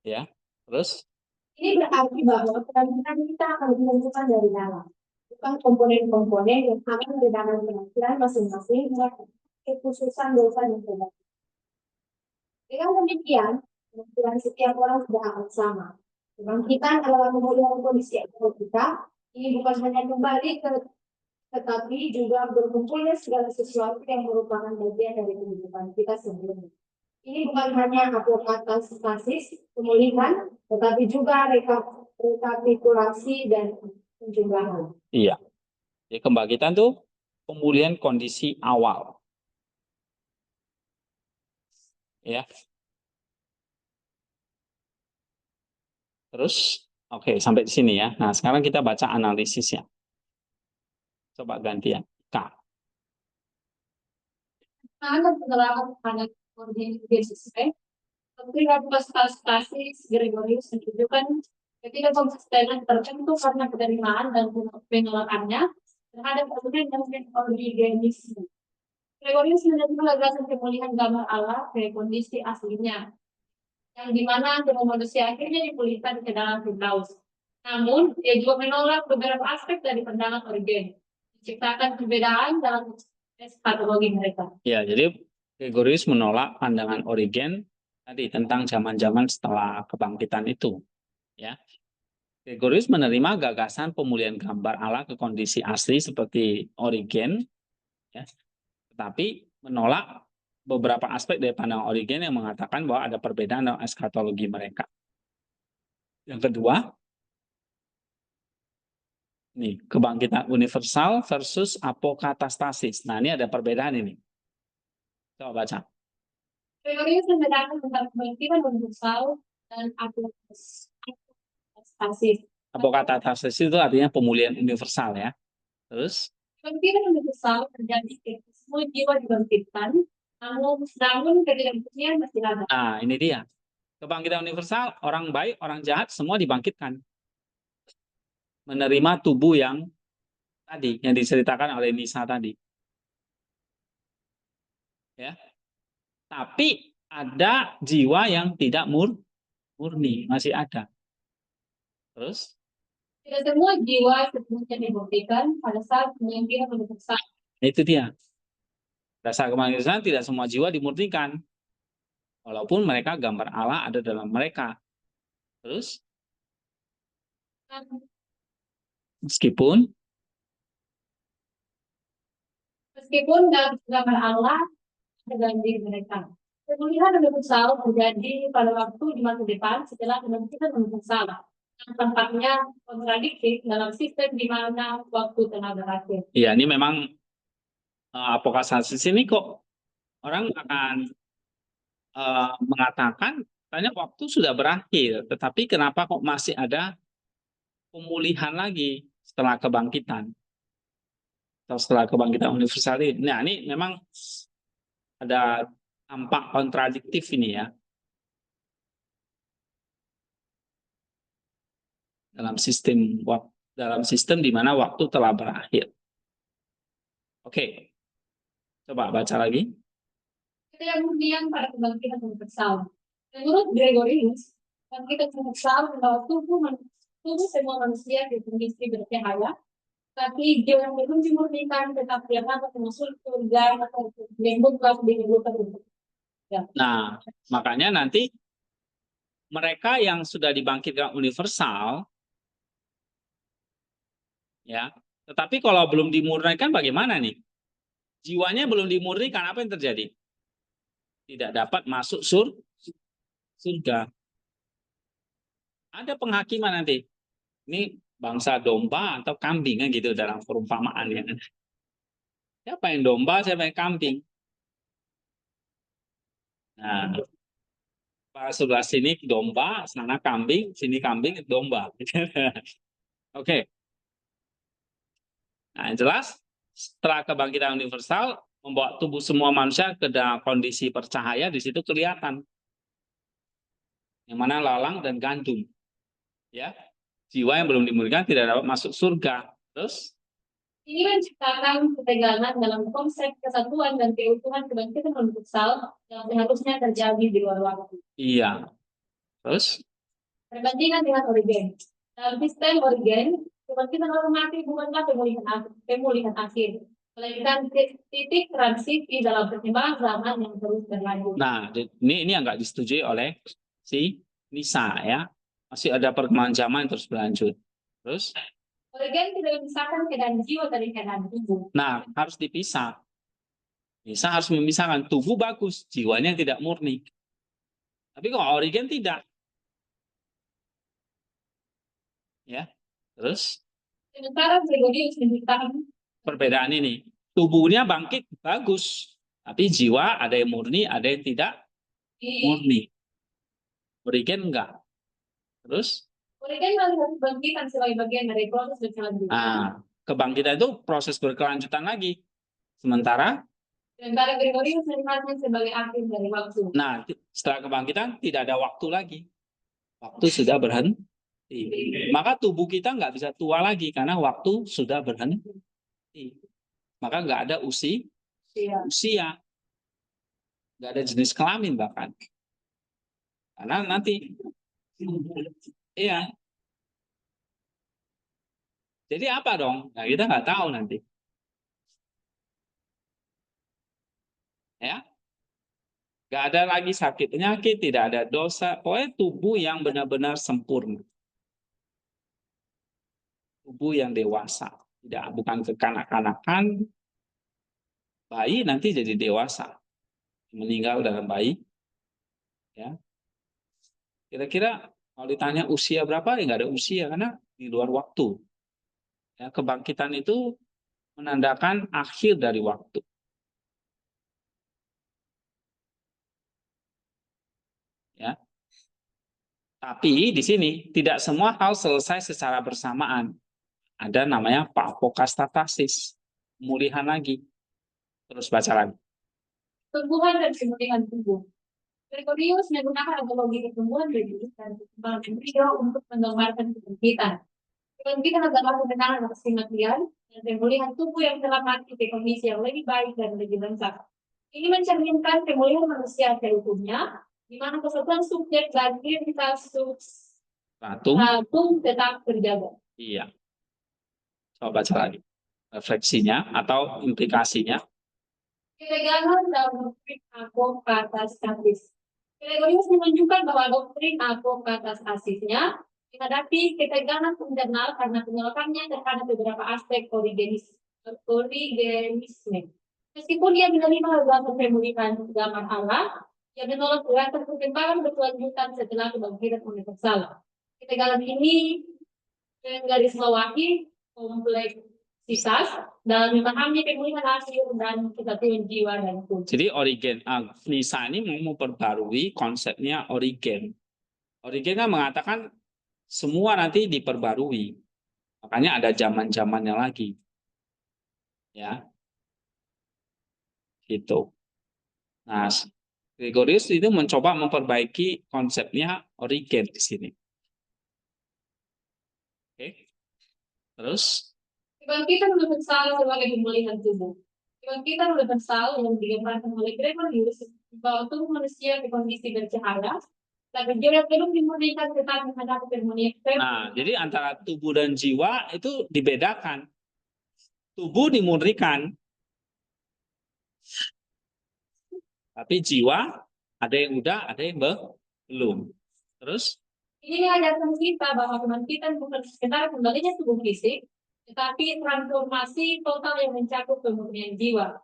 Ya. Terus, Ini berarti bahwa penampilan kita akan ditentukan dari dalam, bukan komponen-komponen yang akan membedakan penampilan masing-masing dengan kekhususan dosa dan kebaikan. Dengan demikian, penampilan setiap orang tidak akan sama. Kebangkitan adalah pemulihan kondisi akal kita. Ini bukan hanya kembali tetapi juga berkumpulnya segala sesuatu yang merupakan bagian dari kehidupan kita sebelumnya. Ini bukan hanya apokatastasis, pemulihan, tetapi juga rekapitulasi dan penjumlahan. iya. Jadi kebangkitan tuh pemulihan kondisi awal. Ya. Terus, oke, sampai di sini ya. Nah, sekarang kita baca analisisnya. Coba gantian. K. Ada penerapan pada koordinasi tapi stasis Gregorius menunjukkan ketidakkonsistenan tertentu karena penerimaan dan penolakannya terhadap argumen dan origenisme. Gregorius menerima gagasan pemulihan gambar Allah ke kondisi aslinya, yang dimana tubuh manusia akhirnya dipulihkan ke dalam Firdaus. Namun, dia juga menolak beberapa aspek dari pandangan Origen, menciptakan perbedaan dalam eskatologi mereka. Ya, jadi Gregorius menolak pandangan Origen tadi tentang zaman-zaman setelah kebangkitan itu. Ya. Gregorius menerima gagasan pemulihan gambar Allah ke kondisi asli seperti Origen, ya, tetapi menolak beberapa aspek dari pandangan Origen yang mengatakan bahwa ada perbedaan dalam eskatologi mereka. Yang kedua, nih, kebangkitan universal versus apokatastasis. Nah, ini ada perbedaan ini. Coba baca. Gregorius membedakan antara kebangkitan universal dan apokatastasis. Apokatastasis itu artinya pemulihan universal ya. Terus, Kebangkitan universal terjadi ketika semua jiwa dibangkitkan, namun ketidakmurnian masih ada. nah ini dia. Kebangkitan universal, orang baik, orang jahat, semua dibangkitkan. Menerima tubuh yang tadi, yang diceritakan oleh Nisa tadi. Ya. Tapi ada jiwa yang tidak murni, masih ada. Terus, Tidak semua jiwa sepenuhnya dibuktikan pada saat kebangkitan universal. itu dia. Dasar kemanusiaan tidak semua jiwa dimurnikan. Walaupun mereka gambar Allah ada dalam mereka. Terus, meskipun gambar Allah ada dalam diri mereka. Pemulihan universal terjadi pada waktu di masa depan setelah kebangkitan universal. Tampaknya kontradiktif dalam sistem di mana waktu telah berakhir. ya ini memang apokatastasis ini kok orang akan mengatakan tanya waktu sudah berakhir, tetapi kenapa kok masih ada pemulihan lagi setelah kebangkitan atau setelah kebangkitan universal ini? Nah, ini memang ada tampak kontradiktif ini ya. dalam sistem di mana waktu telah berakhir. Oke, coba baca lagi. Kemudian pada kebangkitan universal. Menurut Gregorius, kebangkitan universal membawa tubuh semua manusia di kondisi bercahaya, tapi jiwa yang belum dimurnikan tetap dapat masuk surga atau dibuka di mulut. Nah, makanya nanti mereka yang sudah dibangkitkan universal, ya, tetapi kalau belum dimurnikan bagaimana nih? Jiwanya belum dimurnikan, apa yang terjadi? Tidak dapat masuk surga. Ada penghakiman nanti. Ini bangsa domba atau kambing kan gitu dalam perumpamaan ya. Siapa yang domba, siapa yang kambing? Nah, sebelah sini domba, sana kambing, sini kambing, domba. Oke. Nah, yang jelas setelah kebangkitan universal membawa tubuh semua manusia ke dalam kondisi bercahaya, di situ kelihatan yang mana lalang dan gandum. Ya. Jiwa yang belum dimurnikan tidak dapat masuk surga. Terus ini menciptakan ketegangan dalam konsep kesatuan dan keutuhan kebangkitan universal yang seharusnya terjadi di luar waktu. iya. Terus Perbandingan dengan Origen. Dalam sistem Origen, kebangkitan orang mati bukanlah pemulihan akhir, melainkan titik transisi dalam perkembangan zaman yang terus berlanjut. nah, ini yang nggak disetujui oleh si Nisa ya. Masih ada perkembangan zaman yang terus berlanjut. Terus Origen tidak memisahkan keadaan jiwa dari keadaan tubuh. nah, harus dipisah. Nisa harus memisahkan tubuh bagus, jiwanya tidak murni. Tapi kalau Origen tidak. Ya. Terus Sementara Gregorius menciptakan perbedaan ini. Tubuhnya bangkit bagus, tapi jiwa ada yang murni, ada yang tidak murni. Origen enggak. Terus Origen melihat kebangkitan sebagai bagian dari proses berkelanjutan. kebangkitan itu proses berkelanjutan lagi. Sementara Gregorius melihatnya sebagai akhir dari waktu. nah, setelah kebangkitan tidak ada waktu lagi. Waktu sudah berhenti. Maka tubuh kita nggak bisa tua lagi karena waktu sudah berhenti. Maka nggak ada usia. Nggak ada jenis kelamin bahkan. Karena nanti iya. Jadi apa dong? Nah, kita nggak tahu nanti. Ya. Nggak ada lagi sakit penyakit, tidak ada dosa. Pokoknya tubuh yang benar-benar sempurna. Tubuh yang dewasa. Bukan kekanak-kanakan. Bayi nanti jadi dewasa. Meninggal dalam bayi. Ya. Kira-kira kalau ditanya usia berapa, ya nggak ada usia. Karena di luar waktu. Ya, kebangkitan itu menandakan akhir dari waktu. Ya. Tapi di sini tidak semua hal selesai secara bersamaan. Ada namanya apokatastasis, pemulihan lagi. Terus baca lagi. Pertumbuhan dan pemulihan tubuh. Gregorius menggunakan analogi pertumbuhan dan perkembangan embrio untuk menggambarkan kebangkitan. Kebangkitan adalah kebenaran atas kematian dan pemulihan tubuh yang telah mati ke kondisi yang lebih baik dan lebih lengkap. Ini mencerminkan pemulihan manusia seutuhnya, di mana kesatuan subjek dan identitas substratum tetap terjaga. Iya. Coba baca lagi. Refleksinya atau implikasinya. Ketegangan dalam doktrin apokatastasis. Gregorius menunjukkan bahwa doktrin apokatastatisnya menghadapi ketegangan internal karena penolakannya terhadap beberapa aspek origenisme. Meskipun dia menerima beberapa pemulihan zaman Allah, dia menolak gerakan perkembangan berkelanjutan setelah kebangkitan universal. Ketegangan ini menggarisbawahi kompleksitas dalam memahami pemulihan akhir dan kesatuan jiwa dan tubuh. Jadi Origen, Nisa ini mau memperbarui konsepnya Origen. Origen kan mengatakan semua nanti diperbarui, makanya ada zaman-zamannya lagi, ya, gitu. Nah, Gregorius itu mencoba memperbaiki konsepnya Origen di sini. Terus Kebangkitan universal sebagai pemulihan tubuh. Kebangkitan universal yang digambarkan oleh Gregorius bahwa tubuh manusia di kondisi bercahaya, tapi dia belum dimurnikan tetapi menghadapi pemulihan. nah, jadi antara tubuh dan jiwa itu dibedakan. Tubuh dimurnikan, tapi jiwa ada yang udah, ada yang belum. Terus Ini mengajarkan kita bahwa kebangkitan bukan sekedar kembalinya tubuh fisik, tetapi transformasi total yang mencakup pemurnian jiwa.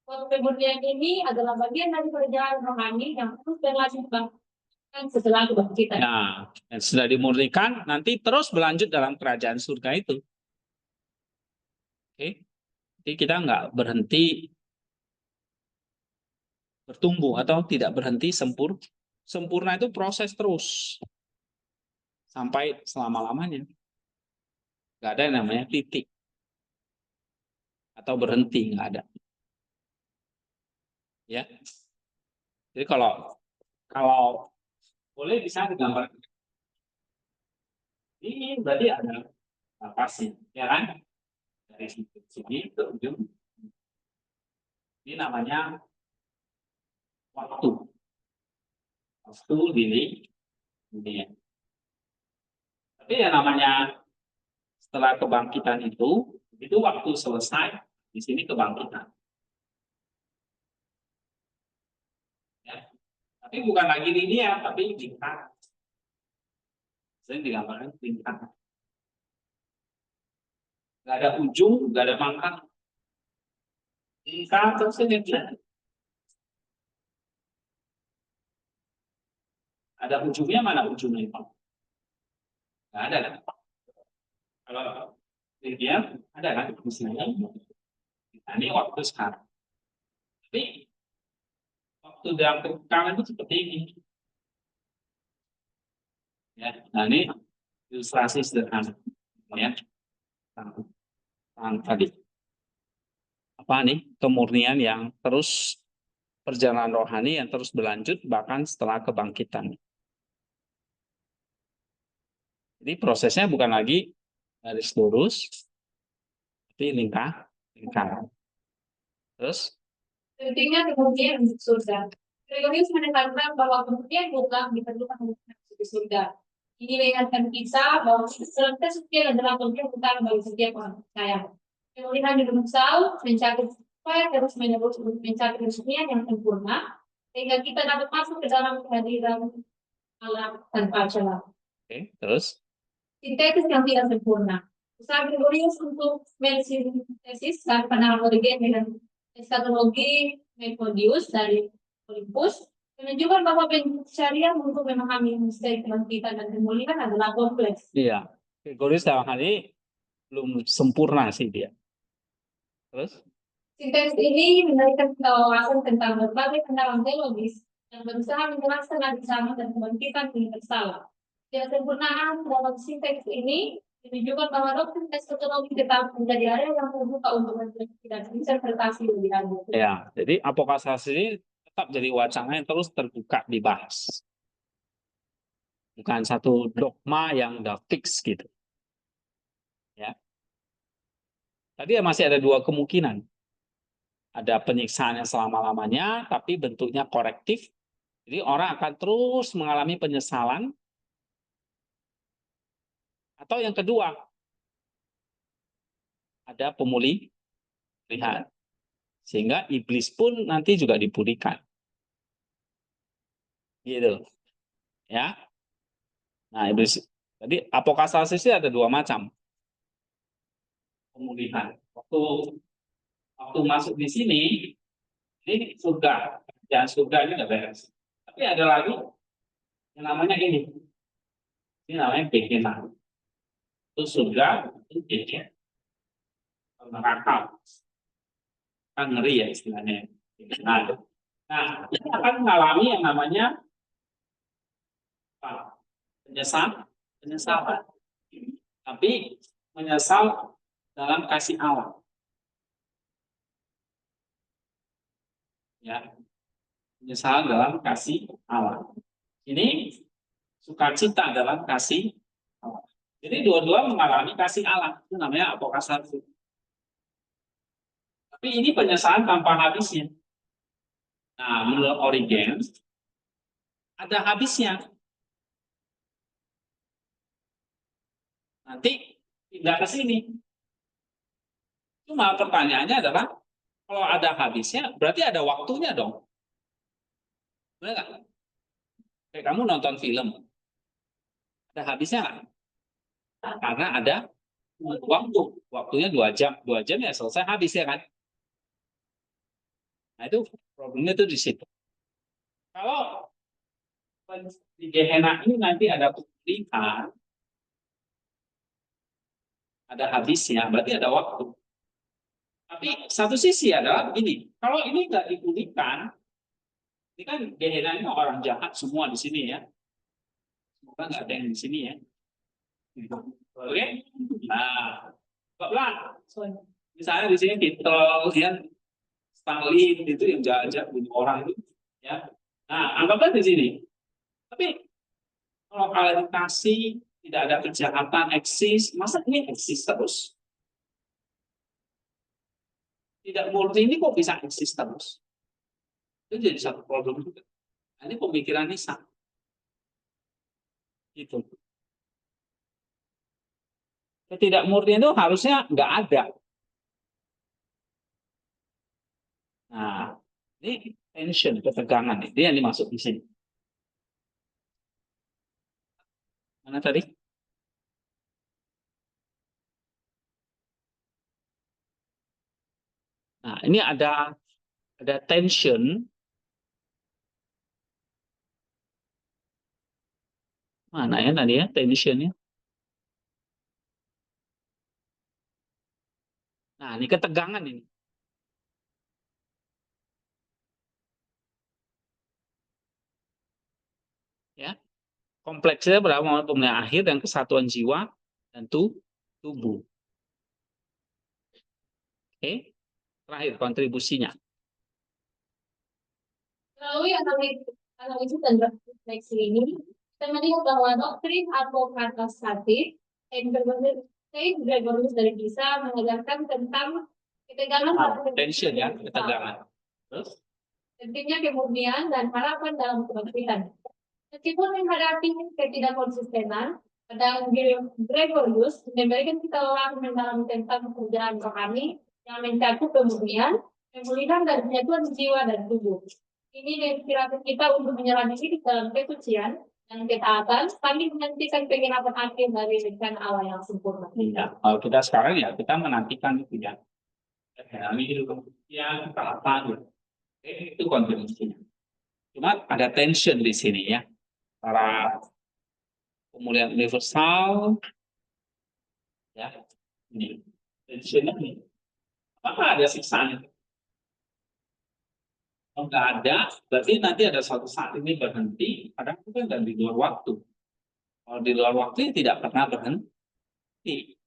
Pemurnian ini adalah bagian dari perjalanan rohani yang terus berlanjut bahkan setelah kebangkitan. nah, yang sudah dimurnikan nanti terus berlanjut dalam kerajaan surga itu. Oke. Jadi kita nggak berhenti bertumbuh atau tidak berhenti sempurna itu proses terus sampai selama-lamanya. Nggak ada yang namanya titik atau berhenti, nggak ada. Ya. Jadi kalau boleh bisa digambarkan. Ini berarti ada pasti, ya kan? Dari sini ke ujung. Ini namanya waktu. Waktu ini. Tapi yang namanya setelah kebangkitan itu waktu selesai, di sini kebangkitan. Ya. Tapi bukan lagi linear, tapi lingkaran. Sering digambarkan lingkaran. Nggak ada ujung, nggak ada pangkal. Lingkaran terus saja. Ada ujungnya, mana ujungnya itu? Nggak ada kan? Kalau linear ada kan misalnya. Nah, ini waktu sekarang. Tapi waktu dalam kekekalan itu seperti ini. Ya, nah ini ilustrasi sederhana. Ya, tadi apa nih kemurnian yang terus perjalanan rohani yang terus berlanjut bahkan setelah kebangkitan. Jadi prosesnya bukan lagi garis lurus, tapi lingkaran. Terus Pentingnya kemudian untuk surga. Gregorius menekankan bahwa kemudian mutlak diperlukan untuk masuk ke surga. Ini mengingatkan kita bahwa kesucian adalah penting utama bagi setiap orang percaya. Pemulihan universal mencakup supaya terus menerus untuk mencapai kesucian yang sempurna, sehingga kita dapat masuk ke dalam kehadiran Allah tanpa celah. oke, terus Sintetis yang tidak sempurna. Usaha Gregorius untuk mensintesiskan pandangan Origen dengan eskatologi Methodius dari Olympus menunjukkan bahwa pencarian untuk memahami misteri kebangkitan dan pemulihan adalah kompleks. iya, Gregorius dalam hal ini belum sempurna sih dia. Terus Sintesis ini memberikan wawasan tentang berbagai pendalaman teologis yang berusaha menjelaskan arti sama dan kebangkitan universal. Kesempurnaan dalam sintesis ini menunjukkan bahwa doktrin eskatologi tetap menjadi area yang terbuka untuk refleksi dan interpretasi lebih lanjut. ya, jadi apokasasi ini tetap jadi wacana yang terus terbuka dibahas. Bukan satu dogma yang udah fix gitu. Ya. Tadi masih ada dua kemungkinan. Ada penyiksaan yang selama-lamanya, tapi bentuknya korektif. Jadi orang akan terus mengalami penyesalan. Atau yang kedua, ada pemulihan. Sehingga iblis pun nanti juga dipulihkan. Gitu. Ya. Nah, iblis. Jadi apokatasis ada dua macam. Pemulihan. Waktu masuk di sini, ini surga. Ya, surga ini udah beres. Tapi ada lagi yang namanya ini. Ini namanya bekenan. Itu surga, itu beken. Neraka. Kan ngeri ya istilahnya. Nah, ini akan mengalami yang namanya penyesalan. Tapi menyesal dalam kasih Allah. Ya, menyesal dalam kasih Allah. Ini sukacita dalam kasih Allah. Jadi dua-dua mengalami kasih Allah, itu namanya apokasarsis. Tapi ini penyesalan tanpa habisnya. Nah, menurut Origen ada habisnya. Nanti pindah ke sini. Cuma pertanyaannya adalah kalau ada habisnya, berarti ada waktunya dong. Benar nggak? Kayak kamu nonton film, ada habisnya nggak? Karena ada waktu, waktunya 2 jam, 2 jam ya selesai habis ya kan? Nah itu problemnya tuh di situ. Kalau di Gehenna ini nanti ada pemilihan, ada habisnya, berarti ada waktu. Tapi satu sisi adalah begini, kalau ini nggak dipulihkan, ini kan Gehenna ini orang jahat semua di sini ya. Semoga nggak ada yang di sini ya. Oke? Nah, pelan. Misalnya di sini Hitler, ya, Stalin itu yang jahat bunuh orang itu, ya. Nah, anggaplah di sini. Tapi kalau klarifikasi tidak ada kejahatan eksis, masa ini eksis terus? Tidak murni ini kok bisa eksis terus? Itu jadi satu problem juga. Nah, ini pemikiran Nisa. Gitu. Tidak murni itu harusnya nggak ada. Nah, ini tension, ketegangan. Ini yang dimaksud di sini. Mana tadi? Nah, ini ada tension. Mana ya tadi ya tensionnya? Nah, ini ketegangan ini. Ya, kompleksnya berapa pemilihan akhir dan kesatuan jiwa dan tubuh. Oke, terakhir kontribusinya. Melalui analisis dan refleksi ini, kita melihat bahwa doktrin apokatastatik Saint Gregorius dari Pisa mengajarkan tentang ketegangan Tension ya, ketegangan. Terus? pentingnya kemurnian dan harapan dalam kebangkitan. Meskipun menghadapi ketidakkonsistenan, pedang Gregorius memberikan kita orang mendalam tentang pekerjaan rohani yang mencakup kemurnian, pemulihan dan penyatuan jiwa dan tubuh. Ini menginspirasi kita untuk menyerah diri dalam kesucian dan ketaatan, sambil menantikan penggenapan akhir dari rencana Allah yang sempurna. Iya, kalau kita sekarang ya kita menantikan itu ya. Kami hidup kemudian ketaatan. Itu kontribusinya. Cuma ada tension di sini ya. Para pemulihan universal ya. Ini tension ini. Apakah ada siksaan? Kalau nggak ada, berarti nanti ada suatu saat ini berhenti, kadang itu kan di luar waktu. Kalau di luar waktu tidak pernah berhenti.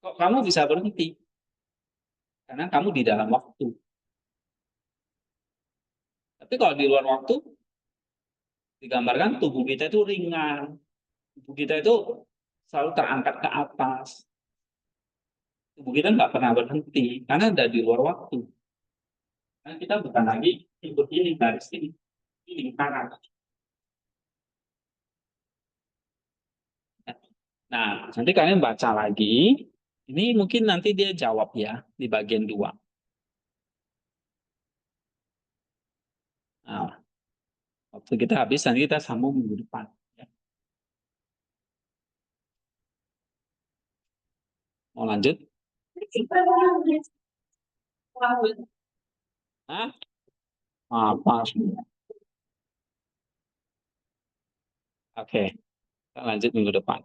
Kok kamu bisa berhenti? Karena kamu di dalam waktu. Tapi kalau di luar waktu, digambarkan tubuh kita itu ringan. Tubuh kita itu selalu terangkat ke atas. Tubuh kita nggak pernah berhenti, karena ada di luar waktu. Karena kita bukan lagi ikut ini, garis ini lingkaran. Nah, nanti kalian baca lagi. Ini mungkin nanti dia jawab ya di bagian 2. Nah, waktu kita habis, nanti kita sambung minggu depan. Ya. Mau lanjut? Hah? Apa? Oke, kita lanjut minggu depan.